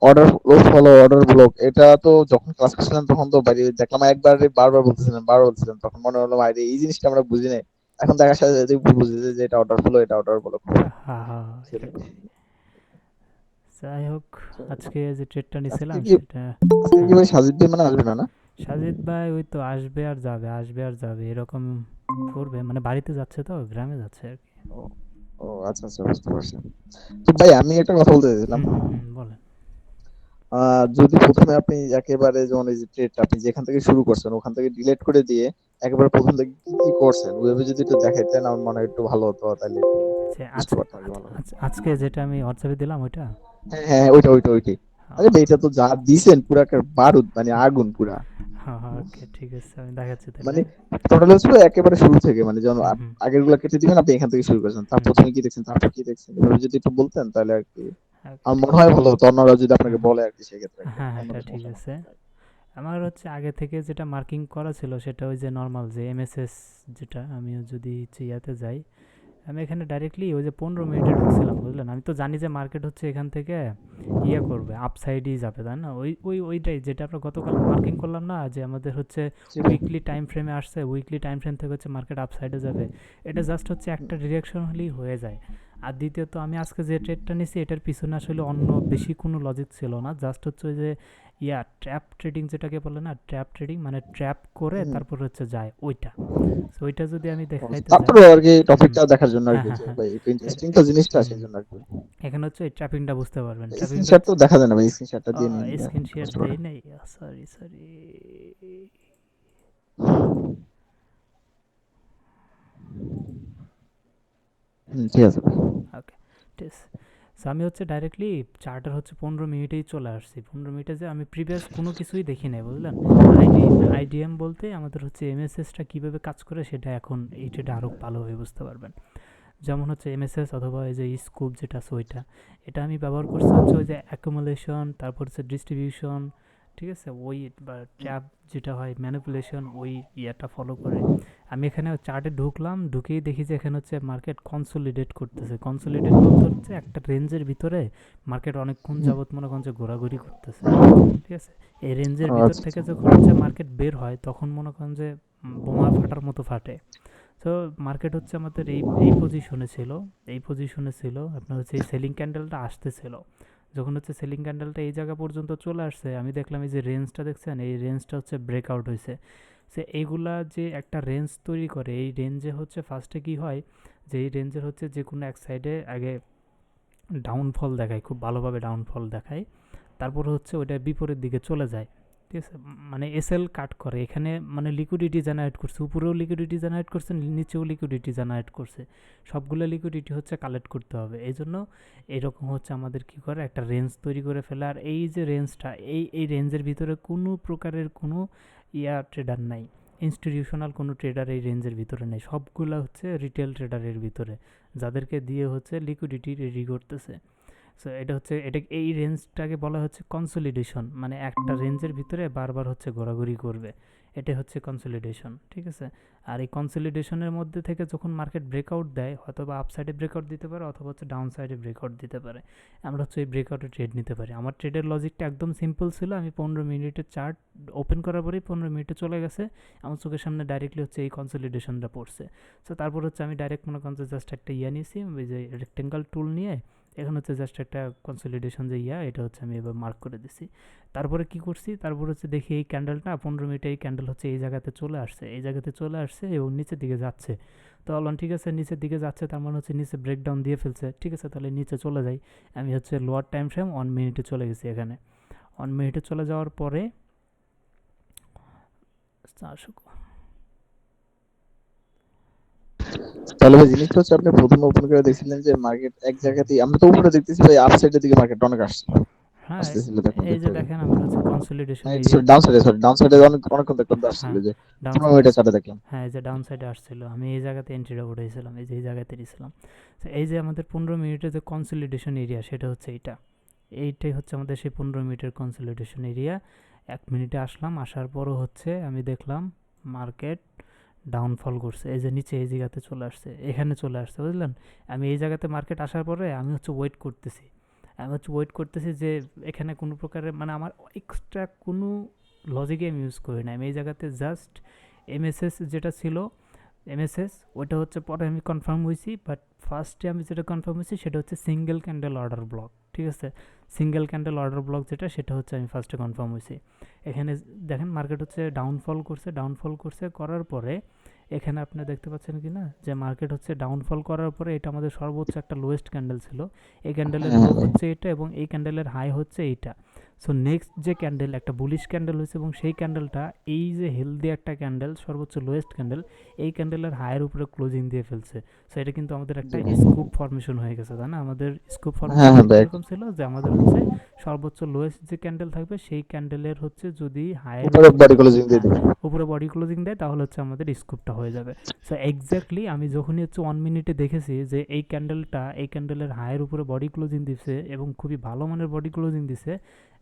Order block, এটা তো যখন ক্লাস করছিলেন তখন তো বাইরে দেখলাম একবার বারবার বলতেছিলেন, তখন মনে হলো আরে এই জিনিসটা আমরা বুঝি নাই। এখন দেখার সাথে সাথে বুঝি যে এটা অর্ডার ফলো, এটা অর্ডার ব্লক। হ্যাঁ হ্যাঁ, সেটাই। এরকমই। যাই হোক, তো আজকে যে ট্রেডটা আজকে নিছিলাম কি সেটা, আজকে কি হ্যাঁ, ভাই সাজিদ ভাই মানে আসবে না না? সাজিদ ভাই ওই তো আসবে আর যাবে, আসবে আর যাবে এরকম করবে, মানে বাড়িতে যাচ্ছে তো, গ্রামে যাচ্ছে আর কি। ও, ও আচ্ছা আচ্ছা, বুঝতে পারছি। তো ভাই আমি একটা কথা বলতে চাইছিলাম। হুম হুম হুম, বলেন। যদি প্রথমে আপনি একেবারে যেমন এই যে ট্রেডটা আপনি যেখান থেকে শুরু করছেন ওখান থেকে ডিলিট করে দিয়ে একেবারে প্রথম থেকে কি কি করছেন ওয়েবে যদি একটু দেখাইতেন আমার মনে হয় একটু ভালো হতো, তাহলে একটু যে বুঝতে পারতাম আর কি ভালো করে। আজকে যেটা আমি হোয়াটসঅ্যাপে দিলাম ওইটা। হ্যাঁ হ্যাঁ হ্যাঁ, ওইটাই। আরে ভাই এটা তো যা দিছেন পুরা একটা বারুদ, মানে আগুন পুরা। হ্যাঁ হ্যাঁ, ওকে ঠিক আছে, আমি দেখাচ্ছি তাহলে। মানে টোটাল হচ্ছে একেবারে শুরু থেকে, মানে যেমন হুম হুম আগের গুলা কেটে দিবেন, আপনি এখান থেকে শুরু করেছেন, তার হুম হুম, প্রথমে কি দেখছেন, তারপর কি দেখছেন, এভাবে যদি একটু বলতেন তাহলে আর কি ওকে আমার ঠিক মনে হয় আছে। ভালো হতো, অন্যরা যদি হুম আপনাকে হুম, বলে আর কি সেক্ষেত্রে আর কি হ্যাঁ হ্যাঁ, এটা অন্যদের ঠিক সমস্যা না আছে। হয়। আমার হচ্ছে আগে থেকে যেটা মার্কিং করা ছিল সেটা ওই যে নর্মাল যে এমএসএস, যেটা আমি যদি হচ্ছে ইয়াতে যাই, আমি এখানে ডাইরেক্টলি ওই যে 15 মিনিটে ঢুকছিলাম, বুঝলেন? আমি তো জানি যে মার্কেট হচ্ছে এখান থেকে ইয়ে করবে, আপসাইডই যাবে, তাই না? ওইটাই যেটা আমরা গতকাল মার্কিং করলাম না, যে আমাদের হচ্ছে সেটাই। উইকলি টাইম ফ্রেমে আসছে, উইকলি টাইম ফ্রেম থেকে হচ্ছে মার্কেট আপসাইডে যাবে। এটা জাস্ট হচ্ছে একটা ডিরেকশন হলেই হয়ে যায়। আর দ্বিতীয়ত আমি আজকে যে ট্রেডটা নিছি এটার পিছনে আসলে অন্য বেশি কোনো লজিক ছিল না, জাস্ট হচ্ছে ওই যে ট্র্যাপ ট্রেডিং যেটাকে বলে না, ট্র্যাপ ট্রেডিং মানে ট্র্যাপ করে হুম। তারপর হচ্ছে যায় ওইটা। সো ওইটা যদি আমি দেখাইতে যাই, তারপরে আর কি হুম, টপিকটা দেখার জন্য আর হ্যাঁ কি, হ্যাঁ যে হ্যাঁ, ভাই একটু এ- ইন্টারেস্টিং তো জিনিসটা হুম, সেই জন্য আর কি। এখানে হচ্ছে এই ট্র্যাপিংটা বুঝতে পারবেন, ট্র্যাপিংটা স্ক্রিনশট তো হচ্ছে, দেখা যায় না ভাই, স্ক্রিনশটটা দিয়ে নিন স্ক্রিন শেয়ার বুঝতে দেই পারেন। নেই, সরি সরি। ঠিক আছে ভাই। ওকে, ঠিক আছে। সো আমি হচ্ছে ডাইরেক্টলি চার্টার হচ্ছে 15 মিনিটেই চলে আসছি, 15 মিনিটে যে আমি প্রিভিয়াস কোনো কিছুই দেখি নাই, বুঝলেন? আইডি আইডিএম বলতে আমাদের হচ্ছে এমএসএসটা কীভাবে কাজ করে সেটা এখন এই ট্রেডে আরও ভালোভাবে বুঝতে পারবেন। যেমন হচ্ছে এমএসএস অথবা এই যে স্কুপ যেটা আছে ওইটা, এটা আমি ব্যবহার করছি হচ্ছে ওই যে অ্যাকুমুলেশন, তারপর হচ্ছে ডিস্ট্রিবিউশন, ঠিক আছে, ওই বা ট্র্যাপ যেটা হয় ম্যানিপুলেশন, ওই ইয়েটা ফলো করে আমি এখানে চার্টে ঢুকলাম, ঢুকেই দেখি যে এখানে হচ্ছে মার্কেট কনসোলিডেট করতেছে। কনসোলিডেট বলতে হচ্ছে একটা রেঞ্জের ভিতরে মার্কেট অনেকক্ষণ হুম। যাবত মনে করেন যে ঘোরাঘুরি করতেছে, ঠিক আছে? এই রেঞ্জের ও ভিতর আচ্ছা থেকে আচ্ছা। যখন হচ্ছে মার্কেট বের হয় তখন মনে করেন যে বোমা ফাটার মতো ফাটে। তো মার্কেট হচ্ছে আমাদের এই পজিশনে ছিল, এই পজিশনে ছিল আপনার হচ্ছে এই সেলিং ক্যান্ডেলটা আসতেছিল। যখন হচ্ছে সেলিং ক্যান্ডেলটা এই জায়গা পর্যন্ত চলে আসছে আমি দেখলাম এই যে রেঞ্জটা দেখছেন, এই রেঞ্জটা হচ্ছে ব্রেকআউট হয়েছে। সে এইগুলা যে একটা রেঞ্জ তৈরি করে, এই রেঞ্জে হচ্ছে ফার্স্টে কি হয়, যে এই রেঞ্জের হচ্ছে যে কোনো এক সাইডে আগে ডাউনফল দেখায়, খুব ভালোভাবে ডাউনফল দেখায়, তারপর হচ্ছে ওইটা বিপরীত দিকে চলে যায়, ঠিক আছে? মানে এসএল কাট করে এখানে, মানে লিকুইডিটি জেনারেট করছে, উপরেও লিকুইডিটি জেনারেট করছে, নিচেও লিকুইডিটি জেনারেট করছে, সবগুলো লিকুইডিটি হচ্ছে কালেক্ট করতে হবে। এই জন্য এরকম হচ্ছে আমাদের কি করে একটা রেঞ্জ তৈরি করে ফেলে। আর এই যে রেঞ্জটা, এই রেঞ্জের ভিতরে কোনো প্রকারের কোনো ট্রেডার নাই, ইনস্টিটিউশনাল কোনো ট্রেডার এই রেঞ্জের ভিতরে নেই, সবগুলো হচ্ছে রিটেল ট্রেডারের ভিতরে, যাদেরকে দিয়ে হচ্ছে লিকুইডিটি রেডি করতেছে। সো এটা হচ্ছে, এটা এই রেঞ্জটাকে বলা হচ্ছে কনসলিডেশন, মানে একটা রেঞ্জের ভিতরে বারবার হচ্ছে ঘোরাঘুরি করবে, এটা হচ্ছে কনসলিডেশন, ঠিক আছে? আর এই কনসলিডেশনের মধ্যে থেকে যখন মার্কেট ব্রেকআউট দেয়, হয়তো বা আপসাইডে ব্রেকআউট দিতে পারে অথবা হচ্ছে ডাউন সাইডে ব্রেকআউট দিতে পারে, আমরা হচ্ছে এই ব্রেকআউটে ট্রেড নিতে পারি। আমার ট্রেডের লজিকটা একদম সিম্পল ছিল, আমি 15 মিনিটের চার্ট ওপেন করার পরেই 15 মিনিটে চলে গেছে, আমার চোখের সামনে ডাইরেক্টলি হচ্ছে এই কনসলিডেশনটা পড়ছে। সো তারপর হচ্ছে আমি ডাইরেক্ট মনে করেন জাস্ট একটা নিয়েছি, ওই যে রেক্টেঙ্গল টুল নিয়ে এখন হচ্ছে জাস্ট একটা কনসলিডেশন যে এটা হচ্ছে আমি এবার মার্ক করে দিছি। তারপরে কি করছি, তারপর হচ্ছে দেখি এই ক্যান্ডেলটা 15 মিনিটে এই ক্যান্ডেল হচ্ছে এই জায়গাতে চলে আসছে, এই জায়গাতে চলে আসছে এবং নিচের দিকে যাচ্ছে। তো বললাম ঠিক আছে, নিচের দিকে যাচ্ছে তার মানে হচ্ছে নিচে ব্রেকডাউন দিয়ে ফেলছে, ঠিক আছে তাহলে নিচে চলে যাই। আমি হচ্ছে লোয়ার টাইম ফ্রেম 1 মিনিটে চলে গেছি এখানে। 1 মিনিটে চলে যাওয়ার পরে তাহলে ভাই জিনিসটা হচ্ছে আপনি প্রথমে ওপেন করে দেখছিলেন যে মার্কেট এক হুম, জায়গাতেই, আমরা তো উপরে দেখতেছি ভাই আপ সাইডের দিকে মার্কেট অনেক আসছে, হ্যাঁ, আসতেছিল দেখুন এই যে দেখতে দেখেন আমার হচ্ছে কনসলিডেশন সরি এরিয়াতে, ডাউন সাইডে, হ্যাঁ অনেকক্ষণ দেখলাম তো আসছিল হ্যাঁ, যে ডাউন 15 সাইডে, মিনিটের চার্টে দেখলাম। হ্যাঁ এই যে ডাউন সাইডে আসছিল, আমি এই জায়গাতে এন্ট্রিটা উঠেছিলাম, এই যে এই জায়গাতে ছিলাম। তো এই যে আমাদের 15 মিনিটের যে কনসলিডেশন এরিয়া সেটা হচ্ছে এইটা, এইটাই হচ্ছে আমাদের সেই 15 মিনিটের কনসলিডেশন এরিয়া। 1 মিনিটে আসলাম, আসার পরও হচ্ছে আমি দেখলাম মার্কেট ডাউনফল করছে, এই যে নিচে এই জায়গাতে চলে আসছে, এখানে চলে আসছে, বুঝলেন? আমি এই জায়গাতে মার্কেট আসার পরে আমি হচ্ছে ওয়েট করতেছি, আমি হচ্ছে ওয়েট করতেছি যে এখানে কোনো প্রকারের মানে আমার এক্সট্রা কোনো লজিক আমি ইউজ করি না, আমি এই জায়গাতে জাস্ট এমএসএস যেটা ছিল এমএসএস ওইটা হচ্ছে পরে আমি কনফার্ম হয়েছি, বাট ফার্স্টে আমি যেটা কনফার্ম হয়েছি সেটা হচ্ছে সিঙ্গেল ক্যান্ডেল অর্ডার ব্লক। ঠিক আছে, সিঙ্গেল ক্যান্ডেল অর্ডার ব্লক যেটা সেটা হচ্ছে আমি ফার্স্টে কনফার্ম হয়েছি। এখানে দেখেন মার্কেট হচ্ছে ডাউনফল করছে, ডাউনফল করছে করার পরে এখানে আপনি দেখতে পাচ্ছেন কি না যে মার্কেট হচ্ছে ডাউনফল করার পরে এটা আমাদের সর্বোচ্চ একটা লোয়েস্ট ক্যান্ডেল ছিল, এই ক্যান্ডেলের লো হ্যাঁ ভাই। হচ্ছে এটা এবং এই ক্যান্ডেলের হাই হচ্ছে এইটা। সো নেক্সট যে ক্যান্ডেল একটা বুলিশ ক্যান্ডেল হয়েছে এবং সেই ক্যান্ডেলটা এই যে হেলদি একটা ক্যান্ডেল সর্বোচ্চ লোয়েস্ট ক্যান্ডেল এই ক্যান্ডেলের হায়ের উপরে ক্লোজিং দিয়ে ফেলছে। সো এটা কিন্তু আমাদের একটা জি ভাই। স্কুপ ফরমেশন হয়ে গেছে, তাই না? আমাদের স্কুপ হ্যাঁ ফরমেশনটা হ্যাঁ ভাই, কীরকম ছিল যে আমাদের হচ্ছে সর্বোচ্চ লোয়েস্ট যে ক্যান্ডেল থাকবে সেই ক্যান্ডেলের হচ্ছে যদি হায়ের উপরে উপরে বডি ক্লোজিং দিয়ে হ্যাঁ দিবে। উপরে বডি ক্লোজিং দেয় তাহলে হচ্ছে আমাদের স্কুপটা হয়ে যাবে। সো এক্স্যাক্টলি আমি যখনই হচ্ছে 1 মিনিটে দেখেছি যে এই ক্যান্ডেলটা এই ক্যান্ডেলের হায়ের উপরে বডি ক্লোজিং দিচ্ছে এবং খুবই ভালো মানের বডি ক্লোজিং দিছে,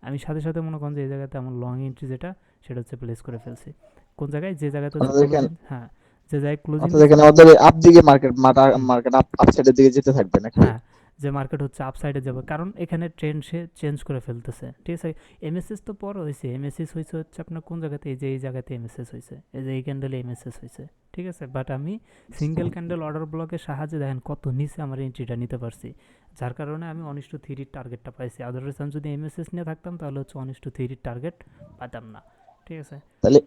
আমি সাথে সাথে মনে করেন যে এই জায়গাতে আমার লং এন্ট্রি যেটা সেটা হচ্ছে প্লেস করে ফেলছি। কোন জায়গায়, যে জায়গাতে হচ্ছে আপনাদের এখানে ক্লোজিং, হ্যাঁ যে জায়গায় ক্লোজিং আপনাদের দিছে। এখানে আমাদের আপ দিকে মার্কেট হুম, মার্কেট আপ সাইডের দিকে যেতে থাকবে নাকি ভাই? হ্যাঁ যে মার্কেট হচ্ছে আপসাইডে যাবে কারণ এখানে ট্রেন্ড সে চেঞ্জ করে ফেলতেছে। ঠিক আছে, এমএসএস তো পরে হয়েছে, এমএসএস হয়েছে হচ্ছে আপনার কোন জায়গাতে, এই যে এই জায়গাতে এমএসএস হয়েছে, এই যে এই ক্যান্ডেলে এমএসএস হয়েছে। ঠিক আছে, বাট আমি সিঙ্গেল ক্যান্ডেল অর্ডার ব্লকের সাহায্যে দেখেন কত নিচে আমার এন্ট্রিটা নিতে পারছি, যার কারণে আমি 1:3 টার্গেটটা পাইছি। আদারওয়াইজ আমি যদি এমএসএস নিয়ে থাকতাম তাহলে হচ্ছে 1:3 টার্গেট পাতাম না। ঠিক আছে। তাহলে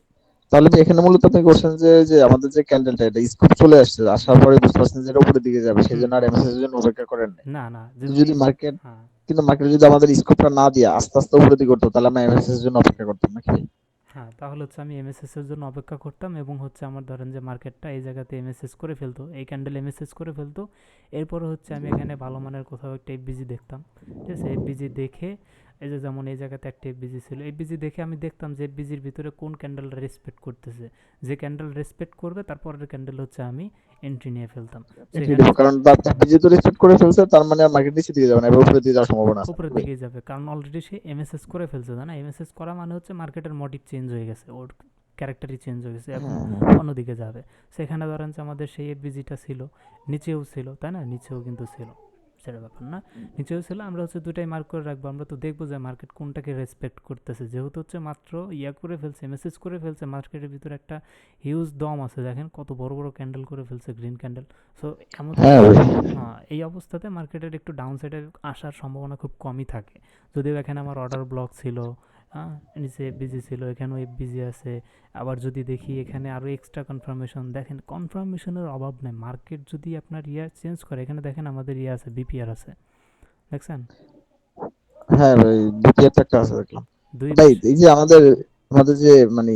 তাহলে ভাই এখানে মূলত আপনি করছেন যে যে আমাদের যে ক্যান্ডেলটা এটা স্কুপ চলে আসছে, আসার পরে বুঝতে পারছেন যে এটা উপরের দিকে যাবে, সেই হুম জন্য আর হুম এমএসএস এর জন্য অপেক্ষা করেন নাই। না না কিন্তু যদি যদি মার্কেট হ্যাঁ কিন্তু মার্কেট যদি আমাদের স্কোপটা না দিয়ে আস্তে আস্তে উপরের দিকে করতো তাহলে আমরা এমএসএস এর জন্য অপেক্ষা করতাম নাকি ভাই? হ্যাঁ তাহলে হচ্ছে আমি এমএসএস এর জন্য অপেক্ষা করতাম এবং হচ্ছে আমার ধরেন যে মার্কেটটা এই জায়গাতে এমএসএস করে ফেলতো, এই ক্যান্ডেল এমএসএস করে ফেলতো, এরপরে হচ্ছে আমি এখানে ভালো মানের কোথাও একটা এফবিজি দেখতাম। ঠিক আছে, এফবিজি দেখে এই যে যেমন এই জায়গাতে একটা এফবিজি ছিল, এফবিজি দেখে আমি দেখতাম যে এফবিজির ভিতরে কোন ক্যান্ডেলটা রেসপেক্ট করতেছে, যে ক্যান্ডেল রেসপেক্ট করবে তারপরের ক্যান্ডেল হচ্ছে আমি এন্ট্রি নিয়ে ফেলতাম। সো এন্ট্রি এখানে দেবো, কারণ বিজে তো রেসপেক্ট করে ফেলছে, তার মানে আর মার্কেট নিচের দিকে যাবে না, এবার উপরের দিকে যাওয়ার সম্ভাবনা আছে নাকি উপরের ভাই? দিকেই যাবে কারণ অলরেডি সে এমএসএস করে ফেলছে, তাই না? এমএসএস করা মানে হচ্ছে মার্কেটের মোটিভ চেঞ্জ হয়ে গেছে, ওর ক্যারেক্টারই চেঞ্জ হয়ে গেছে, এখন হ্যাঁ হ্যাঁ। অন্যদিকে যাবে। সেখানে ধরেন যে আমাদের সেই এফবিজিটা ছিল, নিচেও ছিল, তাই না? নিচেও কিন্তু ছিল, সেটা ব্যাপার না, নিচেও ছিল। আমরা হচ্ছে দুটাই মার্ক করে রাখবো, আমরা তো দেখবো যে মার্কেট কোনটাকে রেসপেক্ট করতেছে, যেহেতু হচ্ছে মাত্র ইয়া করে ফেলছে, মেসেজ করে ফেলছে, মার্কেটের ভিতরে একটা হিউজ দম আছে, দেখেন কত বড় বড় ক্যান্ডেল করে ফেলছে, গ্রিন ক্যান্ডেল। সো এমন হ্যাঁ ভাই। হ্যাঁ এই অবস্থাতে মার্কেটের একটু ডাউন সাইডে আসার সম্ভাবনা খুব কমই থাকে। যদিও এখানে আমার অর্ডার ব্লক ছিল, হ্যাঁ নিচে এফবিজি ছিল, এখানেও এফবিজি আছে। আবার যদি দেখি এখানে আরও এক্সট্রা কনফার্মেশন, দেখেন কনফার্মেশনের অভাব নেই, মার্কেট যদি আপনার ইয়া চেঞ্জ করে, এখানে দেখেন আমাদের ইয়ে আছে, বিপিআর আছে, দেখছেন হ্যাঁ ভাই, দ্বিতীয় একটা আছে দেখলাম। দুই ভাই পাশ। এই যে আমাদের আমাদের যে মানে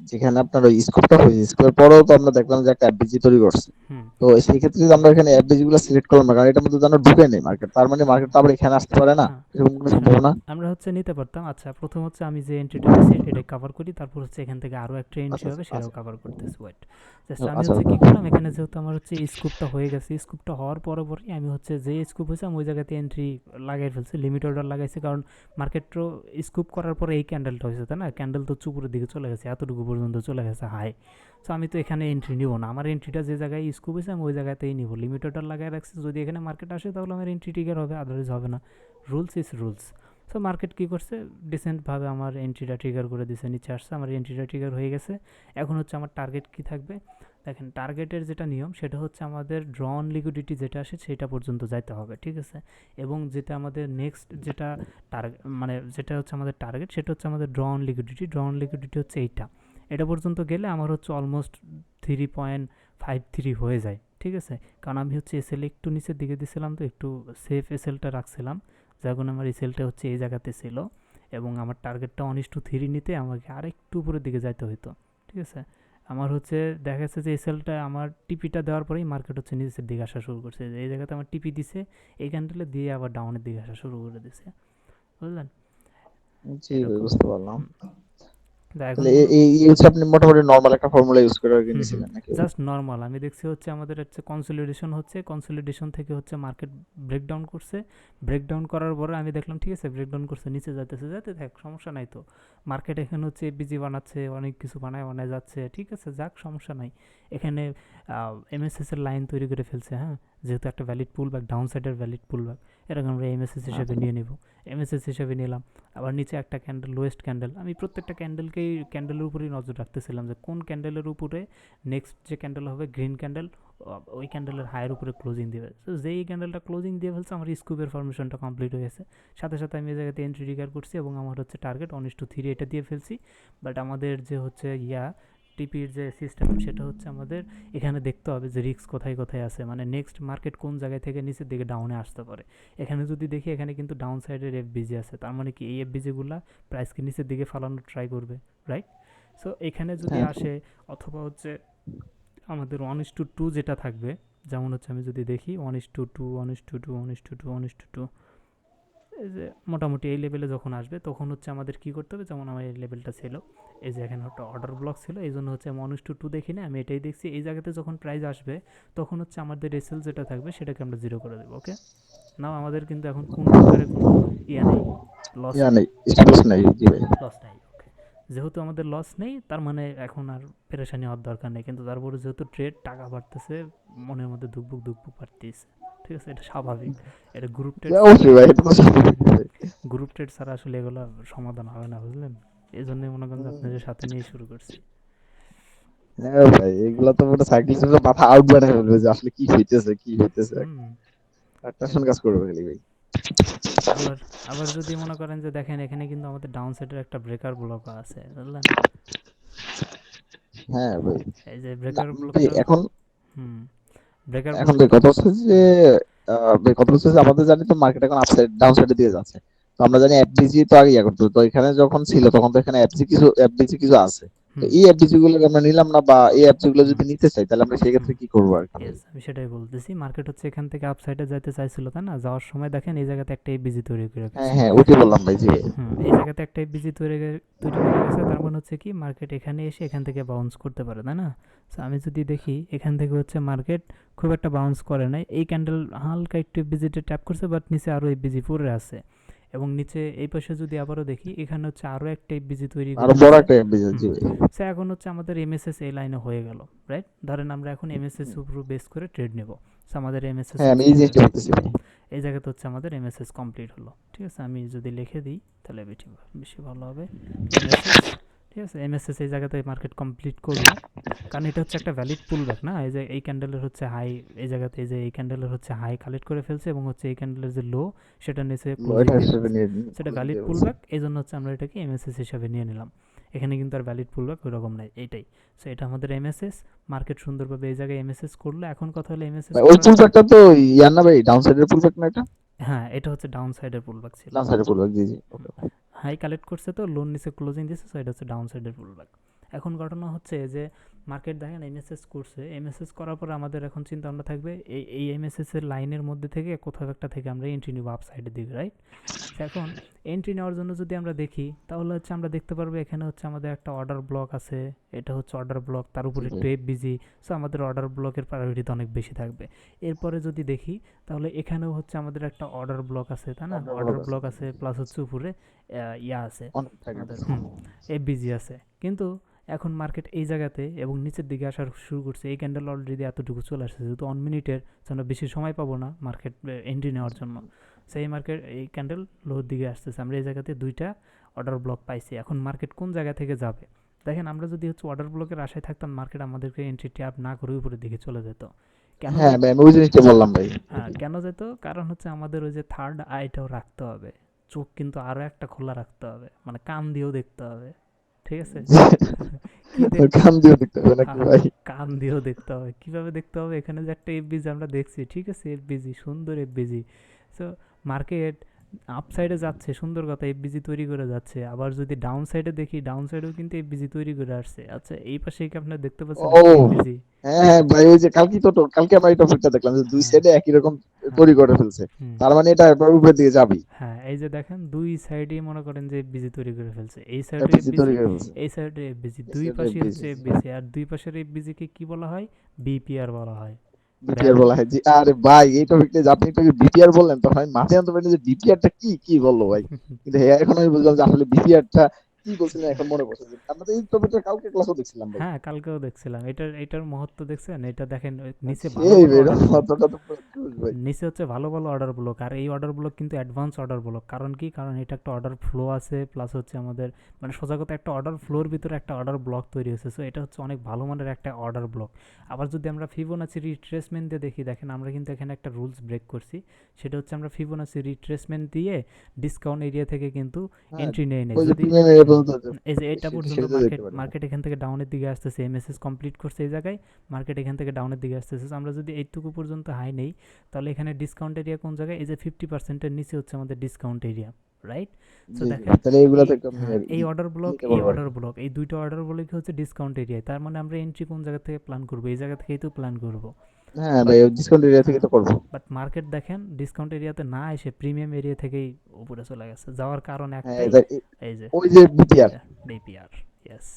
যেখানে আপনার ওই স্কোপটা হয়েছে, স্কোপের পরেও তো আমরা দেখলাম যে একটা এফবিজি তৈরি করছে। হুম তো সেই ক্ষেত্রে যদি আমরা এখানে এফবিজি গুলো সিলেক্ট করলাম না, কারণ এটার মধ্যে জানো ঢুকে নেই মার্কেট, তার মানে মার্কেট তো আবার এখানে আসতে পারে না, হ্যাঁ এরকম কোনো হ্যাঁ সম্ভাবনা? আমরা হচ্ছে নিতে পারতাম। আচ্ছা প্রথম হচ্ছে আমি যে এন্ট্রিটা নিছি এটা কভার করি, তারপর হচ্ছে এখান থেকে আরও একটা এন্ট্রি আচ্ছা হবে আচ্ছা সেটাও আচ্ছা কভার করতেছি, ওয়েট জাস্ট আমি আচ্ছা হচ্ছে কি আচ্ছা। করলাম এখানে যেহেতু আমার হচ্ছে স্কুপটা হয়ে গেছে, স্কুপটা হওয়ার পরপরই আমি হচ্ছে যে স্কুপ হয়েছে আমি ওই জায়গাতে এন্ট্রি লাগাই ফেলছি, লিমিট অর্ডার লাগাইছি, কারণ মার্কেট তো স্কুপ করার পরে এই ক্যান্ডেলটা হয়েছে, তাই না? ক্যান্ডেল তো উপরের দিকে চলে গেছে, এতটুকু পর্যন্ত চলে গেছে হাই। সো আমি তো এখানে এন্ট্রি নিব না, আমার এন্ট্রিটা যে জায়গায় স্কুপ হয়েছে আমি ওই জায়গাতেই নিব, লিমিট অর্ডার লাগাই রাখছি, যদি এখানে মার্কেট আসে তাহলে আমার এন্ট্রি ট্রিগার হবে, আদারওয়াইজ হবে না। Rules is rules. So market কী করছে, ডিসেন্টভাবে আমার এন্ট্রিটা ট্রিগার করে দিছে, নিচে আসছে, আমার এন্ট্রিটা ট্রিগার হয়ে গেছে। এখন হচ্ছে আমার টার্গেট কী থাকবে, দেখেন টার্গেটের যেটা নিয়ম সেটা হচ্ছে আমাদের ড্রন লিকুইডিটি যেটা আসে সেটা পর্যন্ত যাইতে হবে। ঠিক আছে, এবং যেটা আমাদের নেক্সট যেটা টার্গেট মানে যেটা হচ্ছে আমাদের টার্গেট সেটা হচ্ছে আমাদের ড্রন লিকুইডিটি, ড্রন লিকুইডিটি হচ্ছে এইটা, এটা পর্যন্ত গেলে আমার হচ্ছে অলমোস্ট 3.53 হয়ে যায়। ঠিক আছে, কারণ আমি হচ্ছে এসএল একটু নিচের দিকে দিছিলাম, তো একটু সেফ এসএলটা রাখছিলাম, যার কারণে আমার এসএলটা হচ্ছে এই জায়গাতে ছিল এবং আমার টার্গেটটা 1:3 নিতে আমাকে আরেকটু উপরের দিকে যাইতে হতো। ঠিক আছে, আমার হচ্ছে দেখা যাচ্ছে যে এসএলটা আমার টিপিটা দেওয়ার পরেই মার্কেট হচ্ছে নিচের দিকে আসা শুরু করছে, এই জায়গাতে আমার টিপি দিছে, এই ক্যান্ডেলে দিয়ে আবার ডাউনের দিকে আসা শুরু করে দিছে, বুঝলেন? জি ভাই, এরকম। বুঝতে পারলাম। হুম, তা এখন তাহলে মনে এই হচ্ছে আপনি মোটামুটি নর্মাল একটা ফর্মুলা ইউজ করে আর কি হুম হুম নিয়েছিলেন নাকি ভাই? জাস্ট নর্মাল আমি দেখছি হচ্ছে আমাদের হচ্ছে কনসলিডেশন হচ্ছে, কনসলিডেশন থেকে হচ্ছে মার্কেট ব্রেকডাউন করছে, ব্রেকডাউন করার পরে আমি দেখলাম ঠিক আছে ব্রেকডাউন করছে, নিচে যাইতেছে, যাতে থাক সমস্যা নাই, তো মার্কেট এখানে হচ্ছে বিজি বানাচ্ছে, অনেক কিছু বানায় বানায় যাচ্ছে, ঠিক আছে যাক সমস্যা নাই। এখানে এমএসএস এর লাইন তৈরি করে ফেলছে, হ্যাঁ যেহেতু একটা ভ্যালিড পুল ব্যাক, ডাউন সাইডের ভ্যালিড পুল ব্যাক, এটাকে আমরা এমএসএস হিসেবে আচ্ছা নিয়ে নেব। এমএসএস হিসেবে নিলাম। আবার নিচে একটা ক্যান্ডেল, লোয়েস্ট ক্যান্ডেল, আমি প্রত্যেকটা ক্যান্ডেলের উপরেই নজর রাখতেছিলাম যে কোন ক্যান্ডেলের উপরে নেক্সট যে ক্যান্ডেল হবে গ্রিন ক্যান্ডেল, ওই ক্যান্ডেলের হায়ের উপরে ক্লোজিং দিবে। তো যেই ক্যান্ডেলটা ক্লোজিং দিয়ে ফেলছে আমার স্কুপের ফরমেশনটা কমপ্লিট হয়ে গেছে। সাথে সাথে আমি এই জায়গাতে এন্ট্রি ট্রিগার করছি এবং আমার হচ্ছে টার্গেট 1:3 এটা দিয়ে ফেলছি। বাট আমাদের যে হচ্ছে টিপির যে সিস্টেম সেটা হচ্ছে আমাদের এখানে দেখতে হবে যে রিস্ক কোথায় কোথায় আছে, মানে নেক্সট মার্কেট কোন জায়গায় থেকে নিচের দিকে ডাউনে আসতে পারে। এখানে যদি দেখি এখানে কিন্তু ডাউন সাইডের এফবিজি আছে, তার মানে কি এই এফবিজিগুলা প্রাইসকে নিচের দিকে ফালানোর ট্রাই করবে, রাইট? সো এখানে যদি হ্যাঁ আসে, অথবা হচ্ছে আমাদের 1:2 যেটা থাকবে, যেমন হচ্ছে আমি যদি দেখি 1:2, 1:2, 1:2, 1:2, এই যে মোটামুটি এই লেভেলে যখন আসবে তখন হচ্ছে আমাদের কি করতে হবে, যেমন আমার এই লেভেলটা ছিল, এই যে এখানে একটা অর্ডার ব্লক ছিল, এই জন্য হচ্ছে আমি 1:2 দেখি না, আমি এটাই দেখছি। এই জায়গাতে যখন প্রাইস আসবে তখন হচ্ছে আমাদের এসএল যেটা থাকবে সেটাকে আমরা জিরো করে দেবো। ওকে, নাও আমাদের কিন্তু এখন কোনো প্রকারে কোনো নেই, লস ইয়া নেই, নেই, স্ট্যাটাস নাই, জি ভাই। লস নেই। ওকে, যেহেতু আমাদের লস নেই তার মানে এখন আর পেরেশানি হওয়ার দরকার নেই, কিন্তু তারপরে যেহেতু ট্রেড টাকা বাড়তেছে, মনের মধ্যে দুকবুক দুকবুক বাড়তেছে। ঠিক আছে, এটা স্বাভাবিক, এটা গ্রুপ ট্রেড ছাড়া, অবশ্যই ভাই, এটা তো স্বাভাবিক ভাই। গ্রুপ ট্রেড ছাড়া আসলে এগুলো সমাধান হবে না, বুঝলেন? এই জন্যই মনে করেন যে আপনাদের সাথে নিয়ে শুরু করছি। হ্যাঁ ভাই, এগুলা তো পুরো সাইক্লিস্টের মাথা আউট বানায় ফেলবে যে আসলে কি হইতেছে কি হইতেছে। হুম। ট্রাকশন কাজ করবে খালি ভাই। আবার আবার যদি মনে করেন যে দেখেন এখানে কিন্তু আমাদের ডাউন সাইডের একটা ব্রেকার ব্লক আছে, বুঝলেন? হ্যাঁ ভাই। এই যে না ব্রেকার ভাই, ব্লকটা, এখন হুম, ব্রেকার এখন ভাই ব্লকটা, কথা হচ্ছে যে হুম, ভাই কথা হচ্ছে যে আমাদের জানি তো মার্কেট এখন আপসাইড ডাউন সাইডে দিয়ে যাচ্ছে। তো আমরা জানি এফবিজি তো আগে এখন তো এখানে যখন ছিল তখন তো এখানে এফবিজি কিছু আছে। তো হুম, এই এফবিজি গুলো আমরা নিলাম না, বা এই এফবিজি গুলো হুম, যদি নিতে চাই তাহলে আমরা সেই হুম, ক্ষেত্রে কি করবো আর কি ভাই? ইয়েস, আমি সেটাই বলতেছি। মার্কেট হচ্ছে এখান থেকে আপসাইডে যাইতে চাইছিল, তাই না? যাওয়ার সময় দেখেন এই জায়গাতে একটা এফবিজি তৈরি করে হ্যাঁ রেখেছে। হ্যাঁ, ওইটাই বললাম ভাই, জি ভাই। এই জায়গাতে একটা এফবিজি তৈরি করে গেছে, তার মানে হচ্ছে কি মার্কেট এখানে এসে এখান থেকে বাউন্স করতে পারে, তাই না? সো আমি যদি দেখি এখান থেকে হচ্ছে মার্কেট খুব একটা বাউন্স করে নাই, এই ক্যান্ডেল হালকা একটু এফবিজিতে ট্যাপ করছে, বাট নিচে আরও এফবিজি পড়ে আছে। এবং নিচে এই পাশে যদি আবারও দেখি এখানে হচ্ছে আরও একটা এফবিজি তৈরি আরো করে বড় গেছে। একটা এফবিজি, হুম, জি ভাই। সো এখন হচ্ছে আমাদের এমএসএস এই লাইনে হয়ে গেল, রাইট? ধরেন আমরা এখন এমএসএস উপর বেস করে ট্রেড নেব। সো আমাদের এমএসএস হ্যাঁ, আমি হচ্ছে এই জিনিসটা বলতেছি ভাই। এই জায়গাতে হচ্ছে আমাদের এমএসএস কমপ্লিট হলো। ঠিক আছে, আমি যদি লিখে দিই তাহলে বেশি বেশি ভালো হবে। এমএসএস, ঠিক আছে, এমএসএস এই জায়গাতে মার্কেট কমপ্লিট করলো, কারণ এটা হচ্ছে একটা ভ্যালিড পুল ব্যাক না, এই যে এই ক্যান্ডেলের হচ্ছে হাই, এই জায়গাতে এই যে এই ক্যান্ডেলের হচ্ছে হাই কালেক্ট করে ফেলছে এবং হচ্ছে এই ক্যান্ডেলের যে লো সেটা নিচে ক্লোজিং এটা দিয়ে হিসেবে ফেলছে, নিয়ে সেটা closing ভ্যালিড দিয়ে পুল বলছি। ব্যাক, এই জন্য হচ্ছে আমরা এটাকে এমএসএস হিসাবে নিয়ে নিলাম। এখানে কিন্তু আর ভ্যালিড পুল ব্যাক ওই রকম নাই, এইটাই। সো এটা আমাদের এমএসএস, মার্কেট সুন্দরভাবে এই জায়গায় এমএসএস করলো। এখন কথা হলো এমএসএস ভাই ওই করার, পুলব্যাকটা তো ইয়ার না ভাই, ডাউন সাইডের পুলব্যাক না এটা? হ্যাঁ এটা হচ্ছে ডাউন সাইডের পুল ব্যাক ছিল। ডাউন সাইডের পুলব্যাক, জি জি, ওকে। হাই কালেক্ট করছে তো লোন নিচে ক্লোজিং দিচ্ছে, সো এটা হচ্ছে ডাউন সাইডের পুলব্যাক। এখন ঘটনা হচ্ছে যে মার্কেট দেখেন এমএসএস করছে, এমএসএস করার পরে আমাদের এখন চিন্তা ভাবনা থাকবে এই এমএসএস এর লাইনের মধ্যে থেকে কোথাও একটা থেকে আমরা এন্ট্রি নিব আপ সাইডের দিকে, রাইট? এখন এন্ট্রি নেওয়ার জন্য যদি আমরা দেখি তাহলে হচ্ছে আমরা দেখতে পারবো এখানে হচ্ছে আমাদের একটা অর্ডার ব্লক আছে, এটা হচ্ছে অর্ডার ব্লক, তার জি উপরে ভাই। টেপ বিজি। সো আমাদের অর্ডার ব্লকের প্রায়োরিটি অনেক বেশি থাকবে। এরপরে যদি দেখি তাহলে এখানেও হচ্ছে আমাদের একটা অর্ডার ব্লক আছে, তাই না? অর্ডার অর্ডার আছে, ব্লক আছে, প্লাস হচ্ছে উপরে আছে অনেক থাকে। আমাদের, এফবিজি আছে। কিন্তু এখন মার্কেট এই জায়গাতে এবং নিচের দিকে আসা শুরু করছে, এই ক্যান্ডেল অলরেডি এতটুকু চলে আসছে, যেহেতু 1 মিনিটের জন্য বেশি সময় পাবো না মার্কেট এন্ট্রি নেওয়ার জন্য। সেই মার্কেট এই ক্যান্ডেল লোর দিকে আসতেছে, আমরা এই জায়গাতে দুইটা অর্ডার ব্লক পাইছি। এখন মার্কেট কোন জায়গা থেকে যাবে দেখেন, আমরা যদি হচ্ছে অর্ডার ব্লকের আশায় থাকতাম মার্কেট আমাদেরকে এন্ট্রি ট্যাপ না করে উপরের দিকে চলে যেত। কেন হ্যাঁ যেত? ভাই, আমি ওই জিনিসটা বললাম ভাই। হ্যাঁ, কেন যেত? কারণ হচ্ছে আমাদের ওই যে থার্ড আইটাও রাখতে হবে, চোখ কিন্তু আরও একটা খোলা রাখতে হবে, মানে কান দিয়েও দেখতে হবে। ঠিক আছে, কি দেখতে কান হবে? দিয়ে দেখতে হবে নাকি হ্যাঁ, ভাই? কান দিয়েও দেখতে হবে। কিভাবে দেখতে হবে? এখানে যে একটা এফবিজি আমরা দেখছি, ঠিক আছে, এফবিজি, সুন্দর এফবিজি। সো মার্কেট আপ সাইডে যাচ্ছে, সুন্দর কথা, এফবিজি তৈরি করে যাচ্ছে। আবার যদি ডাউন সাইডে দেখি, ডাউন সাইডেও কিন্তু এফবিজি তৈরি করে আসছে। আচ্ছা, এই পাশে কি আপনারা দেখতে পাচ্ছেন ও একটা এফবিজি? হ্যাঁ হ্যাঁ ভাই, ওই যে কালকে আমরা এই টপিকটা দেখলাম যে দুই হ্যাঁ, সাইডে একই রকম হ্যাঁ, তৈরি করে ফেলছে। হুম, তার মানে এটা এবার উপরের দিকে যাবেই। হ্যাঁ, এই যে দেখেন দুই সাইডেই মনে করেন যে এফবিজি তৈরি করে ফেলছে, এই সাইডে এফবিসি তৈরি এফবিজি, করে ফেলছে। এই সাইডে এফবিজি, এই দুই সাইডে পাশে হচ্ছে এফবিসি, এফবিজি, আর দুই পাশের এফবিজিকে কি বলা হয়? বিপিআর বলা হয়। বিপিআর ভ্যালিড, বলা হয় জি। আরে ভাই, এই টপিকটা যে আপনি একটু বিপিআর বললেন তখন আমি মাথায় আনতে পারিনি যে বিপিআরটা কি কি বললো ভাই। কিন্তু হ্যাঁ, এখন আমি বুঝলাম যে আসলে বিপিআরটা কি বলছিলেন, এখন মনে পড়ছে যে আমরা তো এই টপিকটা কালকে ক্লাসও দেখছিলাম ভাই। হ্যাঁ কালকেও দেখছিলাম, এটার এটার মহত্ব দেখছেন? এটা দেখেন নিচে ভালো সেই ভালো বেরো অর্ডার ব্লক, অতটা তো পুরো ভাই। নিচে হচ্ছে ভালো ভালো অর্ডার ব্লক, আর এই অর্ডার ব্লক কিন্তু অ্যাডভান্স অর্ডার ব্লক। কারণ কি, কারণ এটা একটা অর্ডার ফ্লো আছে, প্লাস হচ্ছে আমাদের মানে সোজা কথা একটা অর্ডার ফ্লোর ভিতরে একটা অর্ডার ব্লক তৈরি হয়েছে। সো এটা হচ্ছে অনেক ভালো মানের একটা অর্ডার ব্লক। আবার যদি আমরা ফিবোনাচি রিট্রেসমেন্ট দিয়ে দেখি, দেখেন আমরা কিন্তু এখানে একটা রুলস ব্রেক করছি। সেটা হচ্ছে আমরা ফিবোনাচি রিট্রেসমেন্ট দিয়ে ডিসকাউন্ট এরিয়া থেকে কিন্তু হ্যাঁ, এন্ট্রি নেই নেই ওই যে যদি প্রিমিয়াম এরিয়া হুম, পর্যন্ত এই যে এটা পর্যন্ত সেটাতে মার্কেট যেতে পারে। মার্কেট এখান থেকে ডাউনের দিকে আসতেছে, এমএসএস কমপ্লিট করছে এই জায়গায়, মার্কেট এখান থেকে ডাউনের দিকে আসতেছে। So আমরা যদি এইটুকু পর্যন্ত হাই নেই, তাহলে এখানে ডিসকাউন্ট এরিয়া কোন জায়গায়, এই যে 50%-এর নিচে হচ্ছে আমাদের ডিসকাউন্ট এরিয়া, রাইট? সো জি জি, দেখেন তাহলে এইগুলা এই, থেকে আমি হ্যাঁ, এই ই- অর্ডার ব্লক, নিতে এই পারবো আর অর্ডার কি। ব্লক, এই দুইটা অর্ডার ব্লক হচ্ছে ডিসকাউন্ট এরিয়া। তার মানে আমরা এন্ট্রি কোন জায়গা থেকে প্ল্যান করবো, এই জায়গা থেকেই তো প্ল্যান করবো। হ্যাঁ বাট ভাই, ডিসকাউন্ট এরিয়া থেকে হ্যাঁ, তো করবো। বাট মার্কেট দেখেন ডিসকাউন্ট এরিয়াতে না এসে প্রিমিয়াম এরিয়া থেকেই উপরে চলে গেছে। যাওয়ার কারণ হ্যাঁ, একটাই, এই যে ওই যে বিটিআর। বিপিআর। ইয়েস।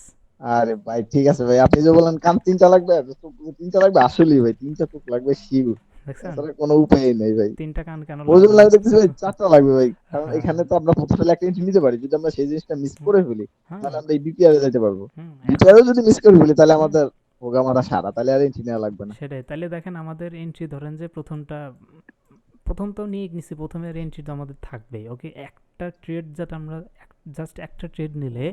আরে ভাই ঠিক আছে ভাই, আপনি যে বললেন কান তিনটা লাগবে আর চোখ তিনটা লাগবে, আসলেই ভাই তিনটা চোখ লাগবে শিওর। দেখছেন এছাড়া কোনো উপায় নেই ভাই। তিনটা কান কেন প্রয়োজন লাগবে? লাগে দেখতেছি ভাই চারটা লাগবে ভাই, কারণ হ্যাঁ। এখানে তো আমরা প্রথমে একটা এন্ট্রি নিতে পারি, যদি আমরা সেই জিনিসটা মিস হুম, করে ফেলি হুম, তাহলে আমরা এই বিপিআর এ যেতে পারবো। হুম, এখন বিপিআরও যদি মিস করে ফেলি তাহলে হুম, আমাদের হোগা মারা সারা, তাহলে আর এন্ট্রি নেওয়া লাগবে না। সেটাই। তাহলে দেখেন আমাদের এন্ট্রি ধরেন যে প্রথমটা, প্রথম তো নিয়ে নিছি, প্রথমের এন্ট্রি তো আমাদের থাকবেই। ওকে, একটা ট্রেড যাতে আমরা জাস্ট একটা ট্রেড নিলে,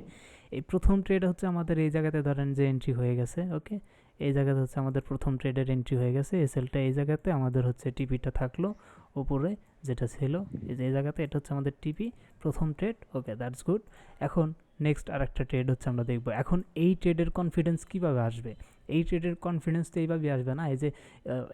এই প্রথম ট্রেড হচ্ছে আমাদের এই জায়গাতে ধরেন যে এন্ট্রি হয়ে গেছে। ওকে, এই জায়গাতে হচ্ছে আমাদের প্রথম ট্রেডের এন্ট্রি হয়ে গেছে, এসএলটা এই জায়গাতে আমাদের হচ্ছে টিপিটা থাকলো উপরে যেটা ছিল, এই যে এই জায়গাতে এটা হচ্ছে আমাদের টিপি, প্রথম ট্রেড। Okay, that's good. এখন নেক্সট আর একটা ট্রেড হচ্ছে আমরা দেখবো। এখন এই ট্রেডের কনফিডেন্স কীভাবে আসবে? এই ট্রেডের কনফিডেন্স তো এইভাবে আসবে না, এই যে